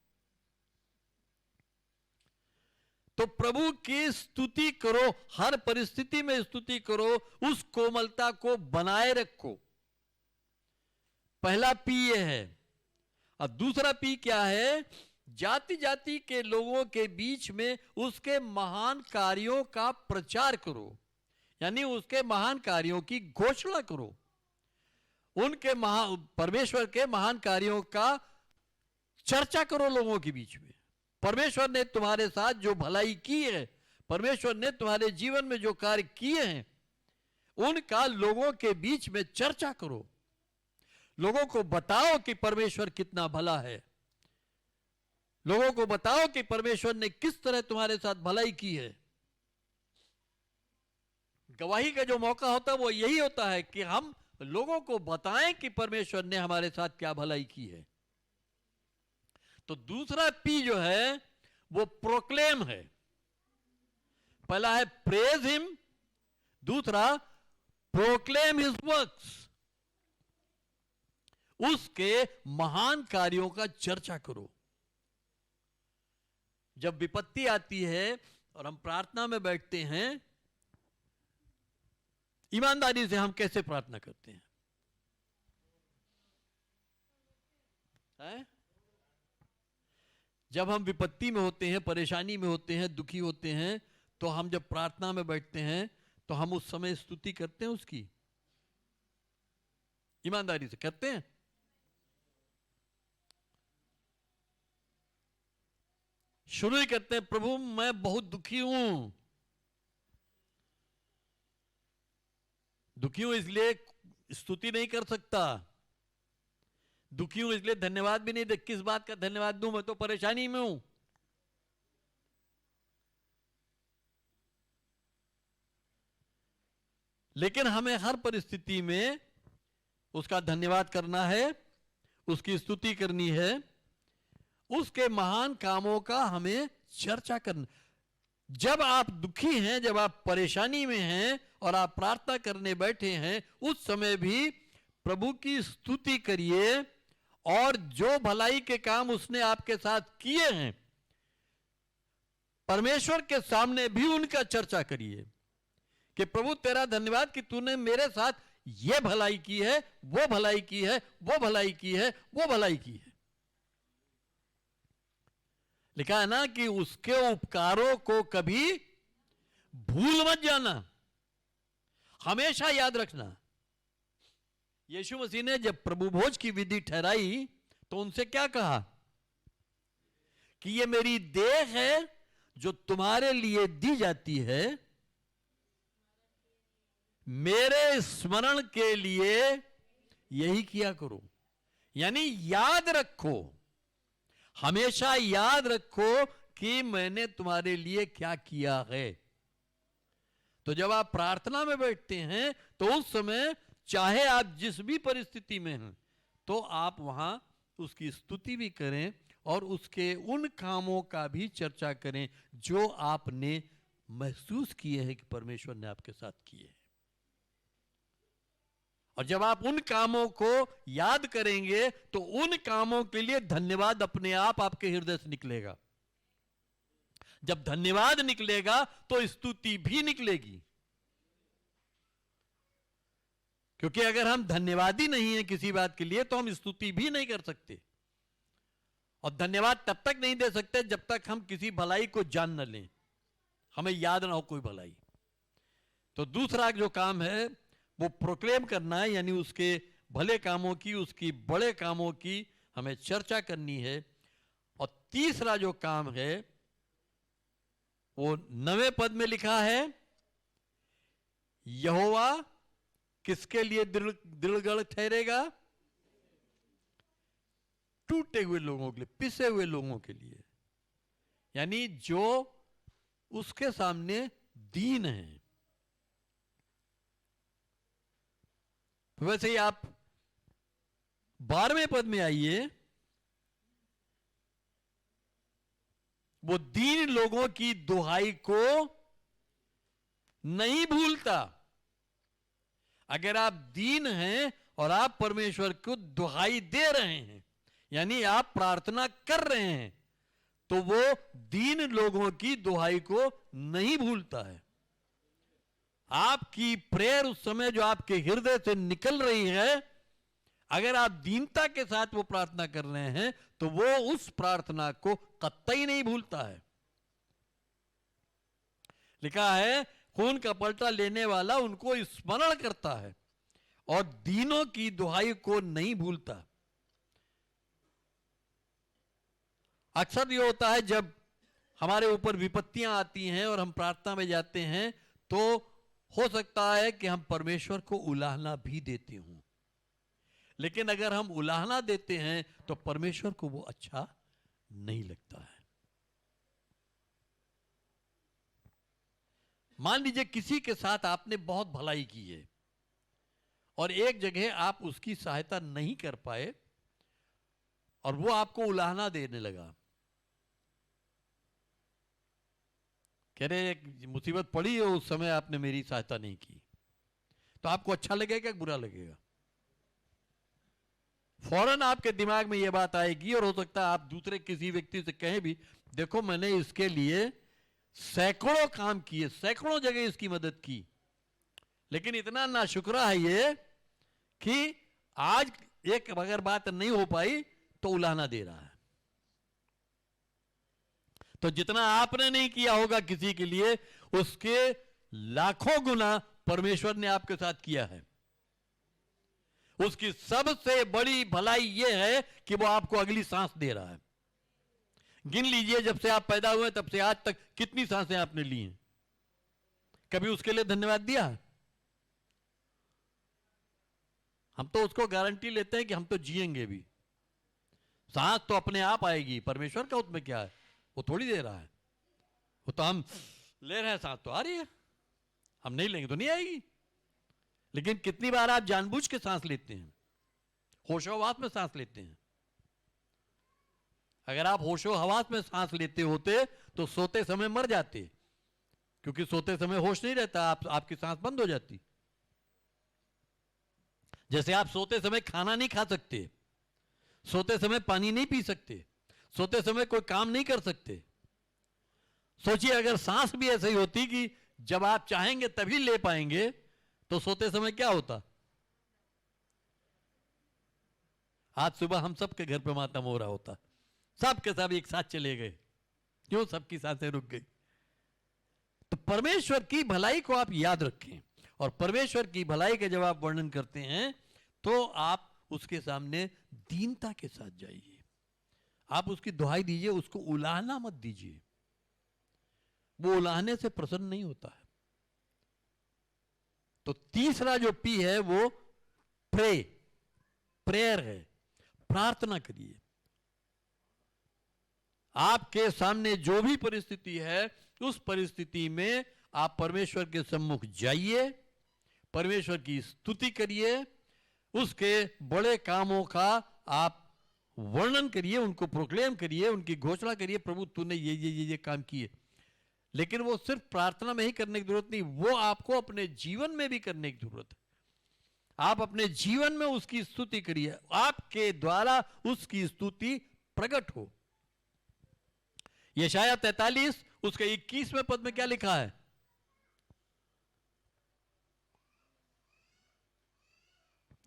तो प्रभु की स्तुति करो, हर परिस्थिति में स्तुति करो, उस कोमलता को बनाए रखो। पहला पी ये है। और दूसरा पी क्या है? जाति जाति के लोगों के बीच में उसके महान कार्यों का प्रचार करो, यानी उसके महान कार्यों की घोषणा करो। उनके परमेश्वर के महान कार्यों का चर्चा करो लोगों के बीच में। परमेश्वर ने तुम्हारे साथ जो भलाई की है, परमेश्वर ने तुम्हारे जीवन में जो कार्य किए हैं, उनका लोगों के बीच में चर्चा करो। लोगों को बताओ कि परमेश्वर कितना भला है। लोगों को बताओ कि परमेश्वर ने किस तरह तुम्हारे साथ भलाई की है। गवाही का जो मौका होता है वो यही होता है कि हम लोगों को बताएं कि परमेश्वर ने हमारे साथ क्या भलाई की है। तो दूसरा पी जो है वो प्रोक्लेम है। पहला है प्रेज हिम, दूसरा प्रोक्लेम हिज वर्क्स, उसके महान कार्यों का चर्चा करो। जब विपत्ति आती है और हम प्रार्थना में बैठते हैं, ईमानदारी से हम कैसे प्रार्थना करते हैं? जब हम विपत्ति में होते हैं, परेशानी में होते हैं, दुखी होते हैं, तो हम जब प्रार्थना में बैठते हैं तो हम उस समय स्तुति करते हैं उसकी? ईमानदारी से करते हैं? शुरू ही करते हैं, प्रभु मैं बहुत दुखी हूं, दुखी हूं इसलिए स्तुति नहीं कर सकता, दुखी हूं इसलिए धन्यवाद भी नहीं दे। किस बात का धन्यवाद दूं? मैं तो परेशानी में हूं। लेकिन हमें हर परिस्थिति में उसका धन्यवाद करना है, उसकी स्तुति करनी है, उसके महान कामों का हमें चर्चा करना। जब आप दुखी हैं, जब आप परेशानी में हैं और आप प्रार्थना करने बैठे हैं, उस समय भी प्रभु की स्तुति करिए और जो भलाई के काम उसने आपके साथ किए हैं, परमेश्वर के सामने भी उनका चर्चा करिए कि प्रभु तेरा धन्यवाद कि तूने मेरे साथ ये भलाई की है, वो भलाई की है, वो भलाई की है, वो भलाई की है। लिखा है ना कि उसके उपकारों को कभी भूल मत जाना, हमेशा याद रखना। यीशु मसीह ने जब प्रभु भोज की विधि ठहराई तो उनसे क्या कहा कि ये मेरी देह है जो तुम्हारे लिए दी जाती है, मेरे स्मरण के लिए यही किया करो। यानी याद रखो, हमेशा याद रखो कि मैंने तुम्हारे लिए क्या किया है। तो जब आप प्रार्थना में बैठते हैं तो उस समय चाहे आप जिस भी परिस्थिति में हैं, तो आप वहां उसकी स्तुति भी करें और उसके उन कामों का भी चर्चा करें जो आपने महसूस किए हैं कि परमेश्वर ने आपके साथ किए हैं। और जब आप उन कामों को याद करेंगे तो उन कामों के लिए धन्यवाद अपने आप आपके हृदय से निकलेगा। जब धन्यवाद निकलेगा तो स्तुति भी निकलेगी, क्योंकि अगर हम धन्यवादी नहीं है किसी बात के लिए तो हम स्तुति भी नहीं कर सकते। और धन्यवाद तब तक नहीं दे सकते जब तक हम किसी भलाई को जान न लें, हमें याद ना हो कोई भलाई। तो दूसरा जो काम है वो प्रोक्लेम करना है, यानी उसके भले कामों की, उसकी बड़े कामों की हमें चर्चा करनी है। और तीसरा जो काम है वो 9वें पद में लिखा है, यहोवा किसके लिए दृढ़ ठहरेगा? टूटे हुए लोगों के लिए, पिसे हुए लोगों के लिए, यानी जो उसके सामने दीन है। वैसे ही आप 12वें पद में आइए, वो दीन लोगों की दुहाई को नहीं भूलता। अगर आप दीन हैं और आप परमेश्वर को दुहाई दे रहे हैं, यानी आप प्रार्थना कर रहे हैं, तो वो दीन लोगों की दुहाई को नहीं भूलता है। आपकी प्रेयर उस समय जो आपके हृदय से निकल रही है, अगर आप दीनता के साथ वो प्रार्थना कर रहे हैं तो वो उस प्रार्थना को कतई नहीं भूलता है। लिखा है खून का पलटा लेने वाला उनको स्मरण करता है और दीनों की दुहाई को नहीं भूलता। अक्सर ये होता है जब हमारे ऊपर विपत्तियां आती हैं और हम प्रार्थना में जाते हैं, तो हो सकता है कि हम परमेश्वर को उलाहना भी देते हों, लेकिन अगर हम उलाहना देते हैं तो परमेश्वर को वो अच्छा नहीं लगता है। मान लीजिए किसी के साथ आपने बहुत भलाई की है और एक जगह आप उसकी सहायता नहीं कर पाए और वो आपको उलाहना देने लगा, कह रहे एक मुसीबत पड़ी है उस समय आपने मेरी सहायता नहीं की, तो आपको अच्छा लगेगा कि बुरा लगेगा? फौरन आपके दिमाग में यह बात आएगी और हो सकता है आप दूसरे किसी व्यक्ति से कहें भी, देखो मैंने इसके लिए सैकड़ों काम किए, सैकड़ों जगह इसकी मदद की, लेकिन इतना नाशुक्रा है ये कि आज एक अगर बात नहीं हो पाई तो उलाहना दे रहा है। तो जितना आपने नहीं किया होगा किसी के लिए, उसके लाखों गुना परमेश्वर ने आपके साथ किया है। उसकी सबसे बड़ी भलाई यह है कि वो आपको अगली सांस दे रहा है। गिन लीजिए, जब से आप पैदा हुए तब से आज तक कितनी सांसें आपने ली हैं? कभी उसके लिए धन्यवाद दिया? हम तो उसको गारंटी लेते हैं कि हम तो जिएंगे भी। सांस तो अपने आप आएगी, परमेश्वर का उसमें क्या है, वो थोड़ी दे रहा है। वो तो हम ले रहे हैं, सांस तो आ रही है, हम नहीं लेंगे तो नहीं आएगी। लेकिन कितनी बार आप जानबूझ के सांस लेते हैं, होशो-हवास में सांस लेते हैं। अगर आप होशो-हवास में सांस लेते होते तो सोते समय मर जाते, क्योंकि सोते समय होश नहीं रहता, आपकी सांस बंद हो जाती। जैसे आप सोते समय खाना नहीं खा सकते, सोते समय पानी नहीं पी सकते, सोते समय कोई काम नहीं कर सकते। सोचिए अगर सांस भी ऐसी होती कि जब आप चाहेंगे तभी ले पाएंगे, तो सोते समय क्या होता? आज सुबह हम सबके घर पे मातम हो रहा होता, सबके सब एक साथ चले गए, क्यों? सबकी सांसें रुक गई। तो परमेश्वर की भलाई को आप याद रखें, और परमेश्वर की भलाई का जब आप वर्णन करते हैं तो आप उसके सामने दीनता के साथ जाइए, आप उसकी दुहाई दीजिए, उसको उलाहना मत दीजिए। वो उलाहने से प्रसन्न नहीं होता है। तो तीसरा जो पी है वो प्रेयर है, प्रार्थना करिए। आपके सामने जो भी परिस्थिति है, उस परिस्थिति में आप परमेश्वर के सम्मुख जाइए, परमेश्वर की स्तुति करिए, उसके बड़े कामों का आप वर्णन करिए, उनको प्रोक्लेम करिए, उनकी घोषणा करिए, प्रभु तूने ये काम किए। लेकिन वो सिर्फ प्रार्थना में ही करने की जरूरत नहीं, वो आपको अपने जीवन में भी करने की जरूरत है। आप अपने जीवन में उसकी स्तुति करिए, आपके द्वारा उसकी स्तुति प्रकट हो। यशाया 43 उसके 21वें पद में क्या लिखा है?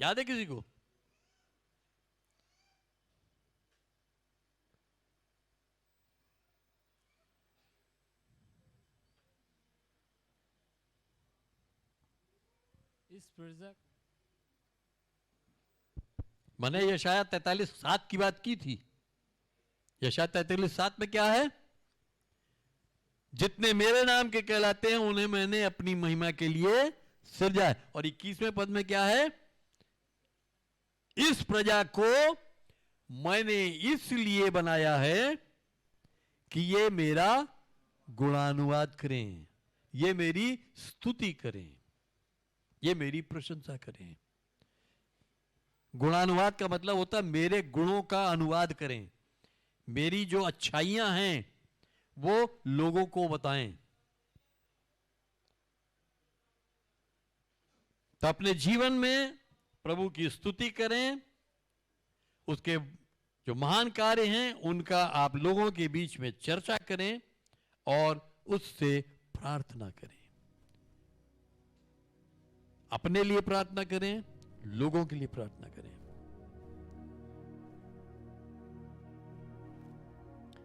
याद है किसी को? इस प्रोजेक्ट मैंने यशाया 43:7 की बात की थी। यशाया 43:7 में क्या है? जितने मेरे नाम के कहलाते हैं उन्हें मैंने अपनी महिमा के लिए सृजा है। और 21वें पद में क्या है? इस प्रजा को मैंने इसलिए बनाया है कि ये मेरा गुणानुवाद करें, ये मेरी स्तुति करें, ये मेरी प्रशंसा करें। गुणानुवाद का मतलब होता है मेरे गुणों का अनुवाद करें, मेरी जो अच्छाइयां हैं वो लोगों को बताएं। तो अपने जीवन में प्रभु की स्तुति करें, उसके जो महान कार्य हैं उनका आप लोगों के बीच में चर्चा करें और उससे प्रार्थना करें। अपने लिए प्रार्थना करें, लोगों के लिए प्रार्थना करें।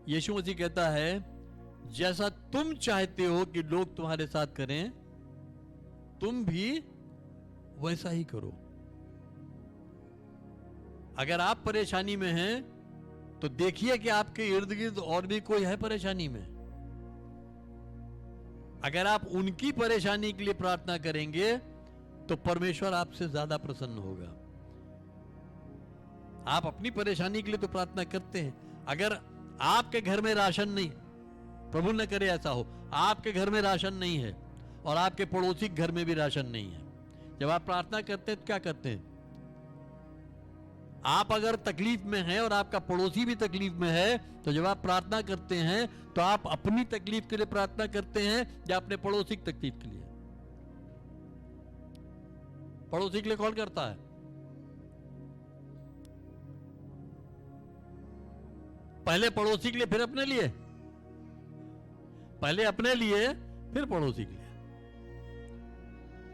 यीशु मसीह कहता है, जैसा तुम चाहते हो कि लोग तुम्हारे साथ करें, तुम भी वैसा ही करो। अगर आप परेशानी में हैं तो देखिए कि आपके इर्द गिर्द और भी कोई है परेशानी में। अगर आप उनकी परेशानी के लिए प्रार्थना करेंगे तो परमेश्वर आपसे ज्यादा प्रसन्न होगा। आप अपनी परेशानी के लिए तो प्रार्थना करते हैं। अगर आपके घर में राशन नहीं, प्रभु न करे ऐसा हो, आपके घर में राशन नहीं है और आपके पड़ोसी के घर में भी राशन नहीं है, जब आप प्रार्थना करते हैं तो क्या करते हैं? आप अगर तकलीफ में हैं और आपका पड़ोसी भी तकलीफ में है, तो जब आप प्रार्थना करते हैं तो आप अपनी तकलीफ के लिए प्रार्थना करते हैं या अपने पड़ोसी की तकलीफ के लिए? पड़ोसी के लिए कौन करता है? पहले पड़ोसी के लिए फिर अपने लिए, पहले अपने लिए फिर पड़ोसी के लिए।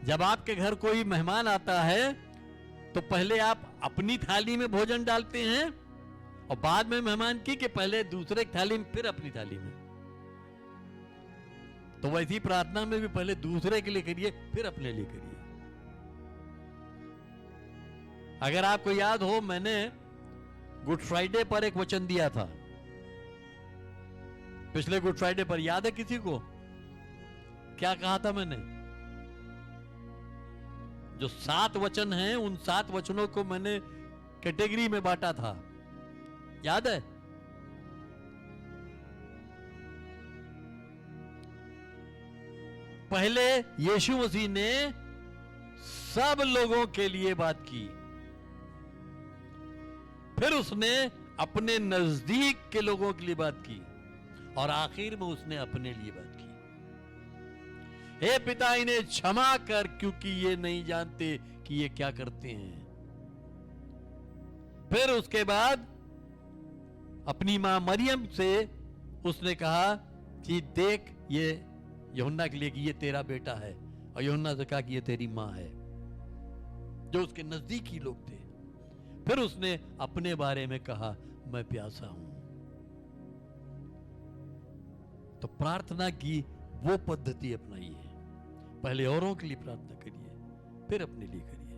जब आपके घर कोई मेहमान आता है तो पहले आप अपनी थाली में भोजन डालते हैं और बाद में मेहमान की, कि पहले दूसरे की थाली में फिर अपनी थाली में? तो वैसी प्रार्थना में भी पहले दूसरे के लिए करिए फिर अपने लिए करिए। अगर आपको याद हो, मैंने गुड फ्राइडे पर एक वचन दिया था, पिछले गुड फ्राइडे पर, याद है किसी को? क्या कहा था मैंने? जो 7 वचन हैं, उन 7 वचनों को मैंने कैटेगरी में बांटा था, याद है? पहले यीशु मसीह ने सब लोगों के लिए बात की, फिर उसने अपने नजदीक के लोगों के लिए बात की, और आखिर में उसने अपने लिए बात की। हे पिता, इन्हें क्षमा कर, क्योंकि ये नहीं जानते कि ये क्या करते हैं। फिर उसके बाद अपनी मां मरियम से उसने कहा कि देख, ये यूहन्ना के लिए कि ये तेरा बेटा है, और यूहन्ना से कहा कि ये तेरी मां है, जो उसके नजदीकी लोग थे। फिर उसने अपने बारे में कहा, मैं प्यासा हूं। तो प्रार्थना की वो पद्धति अपनाइए, पहले औरों के लिए प्रार्थना करिए, फिर अपने लिए करिए।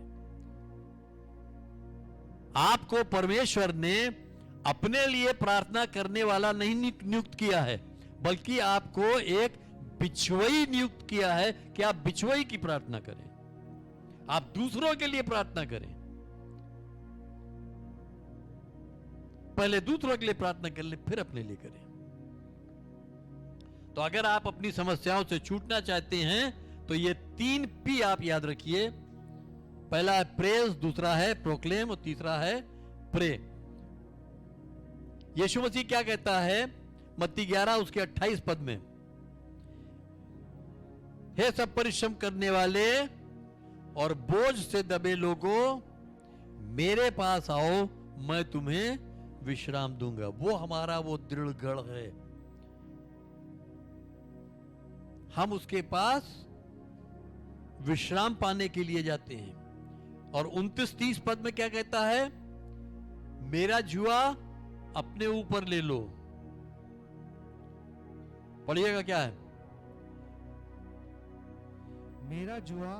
आपको परमेश्वर ने अपने लिए प्रार्थना करने वाला नहीं नियुक्त किया है, बल्कि आपको एक बिचवई नियुक्त किया है कि आप बिचवई की प्रार्थना करें, आप दूसरों के लिए प्रार्थना करें। पहले दूसरों के लिए प्रार्थना कर ले, फिर अपने लिए करें। तो अगर आप अपनी समस्याओं से छूटना चाहते हैं तो ये 3 P आप याद रखिए। पहला है प्रेज, दूसरा है प्रोक्लेम और तीसरा है प्रे। यीशु मसीह क्या कहता है मत्ती 11 उसके 28 पद में? हे सब परिश्रम करने वाले और बोझ से दबे लोगों, मेरे पास आओ, मैं तुम्हें विश्राम दूंगा। वो हमारा वो दृढ़ गढ़ है, हम उसके पास विश्राम पाने के लिए जाते हैं। और 29-30 पद में क्या कहता है? मेरा जुआ अपने ऊपर ले लो। पढ़िएगा क्या है? मेरा जुआ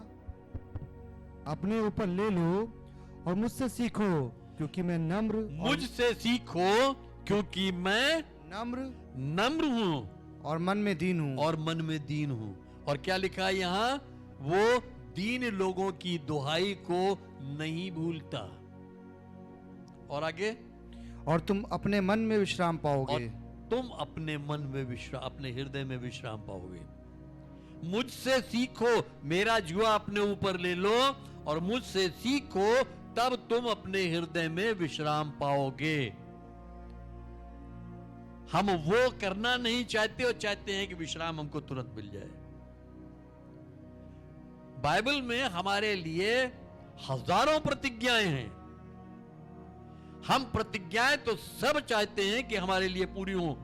अपने ऊपर ले लो और मुझसे सीखो, क्योंकि मैं नम्र, मुझसे सीखो क्योंकि मैं नम्र हूं और मन में दीन हूं। और क्या लिखा है यहाँ? वो दीन लोगों की दुहाई को नहीं भूलता। और आगे, और तुम अपने मन में विश्राम पाओगे। तुम अपने मन में विश्राम, अपने हृदय में विश्राम पाओगे। मुझसे सीखो, मेरा जुआ अपने ऊपर ले लो और मुझसे सीखो, तब तुम अपने हृदय में विश्राम पाओगे। हम वो करना नहीं चाहते और चाहते हैं कि विश्राम हमको तुरंत मिल जाए। बाइबल में हमारे लिए हजारों प्रतिज्ञाएं हैं। हम प्रतिज्ञाएं तो सब चाहते हैं कि हमारे लिए पूरी हों,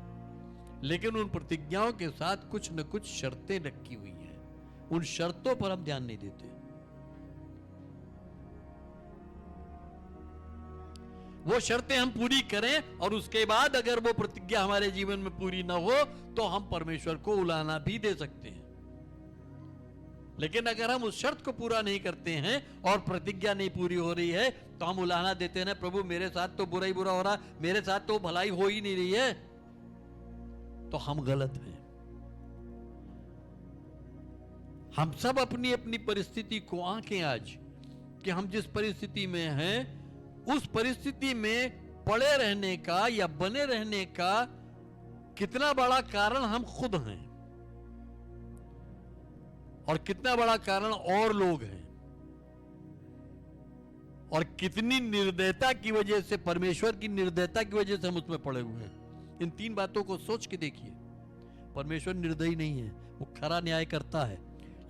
लेकिन उन प्रतिज्ञाओं के साथ कुछ न कुछ शर्तें रखी हुई हैं। उन शर्तों पर हम ध्यान नहीं देते। वो शर्तें हम पूरी करें और उसके बाद अगर वो प्रतिज्ञा हमारे जीवन में पूरी ना हो तो हम परमेश्वर को उलाहना भी दे सकते हैं। लेकिन अगर हम उस शर्त को पूरा नहीं करते हैं और प्रतिज्ञा नहीं पूरी हो रही है तो हम उलाहना देते हैं ना, प्रभु मेरे साथ तो बुरा ही बुरा हो रहा, मेरे साथ तो भलाई हो ही नहीं रही है, तो हम गलत हैं। हम सब अपनी अपनी परिस्थिति को आंकें आज कि हम जिस परिस्थिति में हैं उस परिस्थिति में पड़े रहने का या बने रहने का कितना बड़ा कारण हम खुद हैं और कितना बड़ा कारण और लोग हैं, और कितनी निर्दयता की वजह से, परमेश्वर की निर्दयता की वजह से हम उसमें पड़े हुए हैं। इन तीन बातों को सोच के देखिए। परमेश्वर निर्दयी नहीं है, वो खरा न्याय करता है,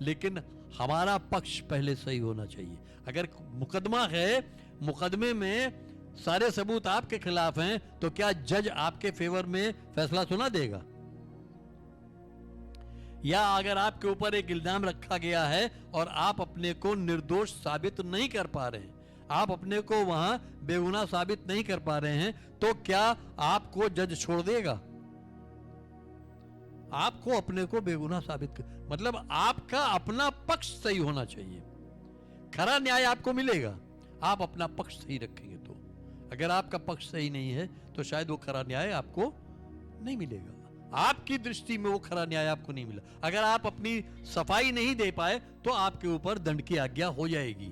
लेकिन हमारा पक्ष पहले सही होना चाहिए। अगर मुकदमा है, मुकदमे में सारे सबूत आपके खिलाफ हैं, तो क्या जज आपके फेवर में फैसला सुना देगा? या अगर आपके ऊपर एक इल्जाम रखा गया है और आप अपने को निर्दोष साबित नहीं कर पा रहे हैं, आप अपने को वहां बेगुनाह साबित नहीं कर पा रहे हैं, तो क्या आपको जज छोड़ देगा? आपको अपने को बेगुनाह साबित कर, मतलब आपका अपना पक्ष सही होना चाहिए, खरा न्याय आपको मिलेगा, आप अपना पक्ष सही रखेंगे तो। अगर आपका पक्ष सही नहीं है तो शायद वो खरा न्याय आपको नहीं मिलेगा, आपकी दृष्टि में वो खरा न्याय आपको नहीं मिला। अगर आप अपनी सफाई नहीं दे पाए तो आपके ऊपर दंड की आज्ञा हो जाएगी,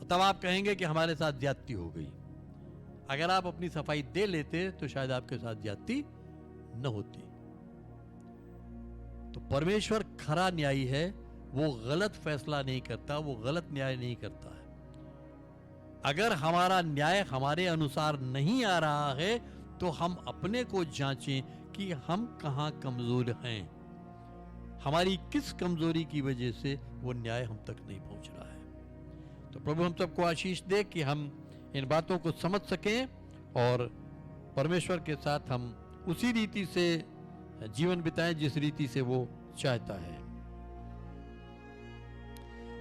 तब आप कहेंगे कि हमारे साथ ज्यादती हो गई। अगर आप अपनी सफाई दे लेते तो शायद आपके साथ ज्यादती न होती। तो परमेश्वर खरा न्यायी है, वो गलत फैसला नहीं करता, वो गलत न्याय नहीं करता है। अगर हमारा न्याय हमारे अनुसार नहीं आ रहा है तो हम अपने को जांचें कि हम कहां कमजोर हैं, हमारी किस कमजोरी की वजह से वो न्याय हम तक नहीं पहुंच रहा है। तो प्रभु हम सबको आशीष दे कि हम इन बातों को समझ सकें और परमेश्वर के साथ हम उसी रीति से जीवन बिताएं जिस रीति से वो चाहता है।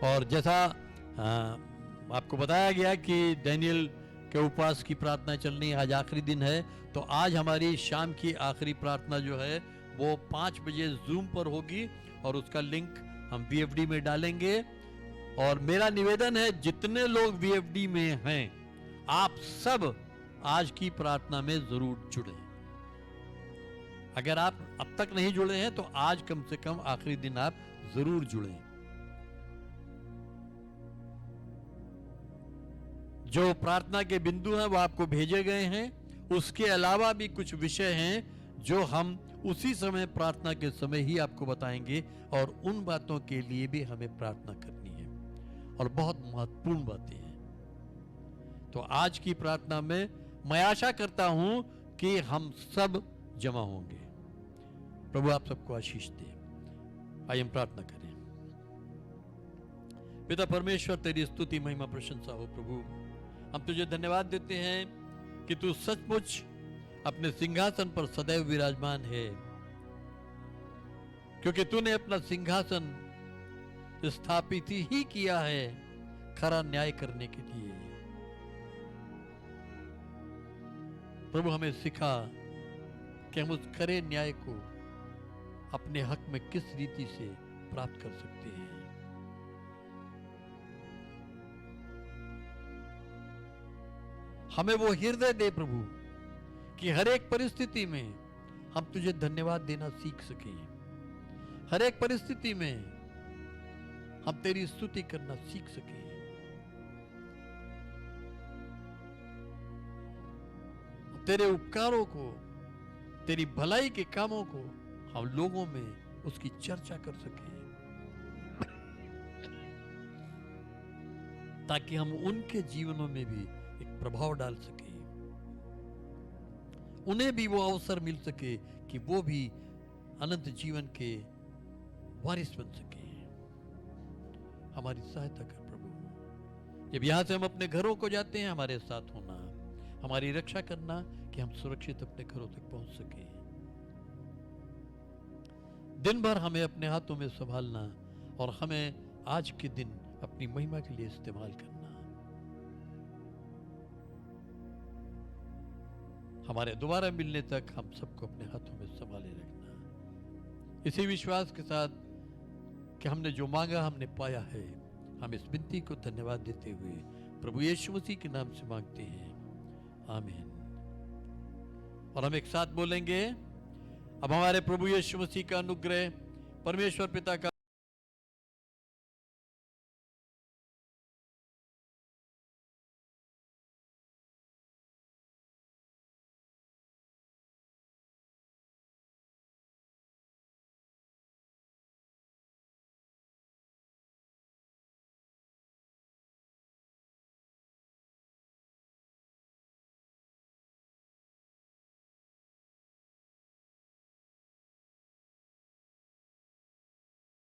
और जैसा आपको बताया गया कि डैनियल के उपवास की प्रार्थना चलनी, आज आखिरी दिन है, तो आज हमारी शाम की आखिरी प्रार्थना जो है वो 5 बजे जूम पर होगी और उसका लिंक हम VFD में डालेंगे। और मेरा निवेदन है, जितने लोग VFD में हैं आप सब आज की प्रार्थना में जरूर जुड़ें। अगर आप अब तक नहीं जुड़े हैं तो आज कम से कम आखिरी दिन आप जरूर जुड़ें। जो प्रार्थना के बिंदु हैं वो आपको भेजे गए हैं, उसके अलावा भी कुछ विषय हैं जो हम उसी समय प्रार्थना के समय ही आपको बताएंगे, और उन बातों के लिए भी हमें प्रार्थना करनी है और बहुत महत्वपूर्ण बातें हैं। तो आज की प्रार्थना में मैं आशा करता हूं कि हम सब जमा होंगे। प्रभु आप सबको आशीष दे। आइए हम प्रार्थना करें। पिता परमेश्वर, तेरी स्तुति महिमा प्रशंसा हो प्रभु। हम तुझे धन्यवाद देते हैं कि तू सचमुच अपने सिंहासन पर सदैव विराजमान है, क्योंकि तूने अपना सिंहासन स्थापित ही किया है खरा न्याय करने के लिए। प्रभु हमें सिखा कि हम उस खरे न्याय को अपने हक में किस रीति से प्राप्त कर सकते हैं। हमें वो हृदय दे प्रभु कि हर एक परिस्थिति में हम तुझे धन्यवाद देना सीख सकें, हर एक परिस्थिति में हम तेरी स्तुति करना सीख सकें। तेरे उपकारों को, तेरी भलाई के कामों को हम लोगों में उसकी चर्चा कर सकें, ताकि हम उनके जीवनों में भी एक प्रभाव डाल सके, उन्हें भी वो अवसर मिल सके कि वो भी अनंत जीवन के वारिस बन सके। हमारी सहायता कर प्रभु। जब यहां से हम अपने घरों को जाते हैं, हमारे साथ होना, हमारी रक्षा करना कि हम सुरक्षित अपने घरों तक पहुंच सके। दिन भर हमें अपने हाथों में संभालना और हमें आज के दिन अपनी महिमा के लिए इस्तेमाल करना। हमारे दोबारा मिलने तक हम सबको अपने हाथों में संभाले रखना। इसी विश्वास के साथ कि हमने जो मांगा हमने पाया है, हम इस विनती को धन्यवाद देते हुए प्रभु यीशु मसीह के नाम से मांगते हैं, आमीन। और हम एक साथ बोलेंगे, अब हमारे प्रभु यीशु मसीह का अनुग्रह, परमेश्वर पिता का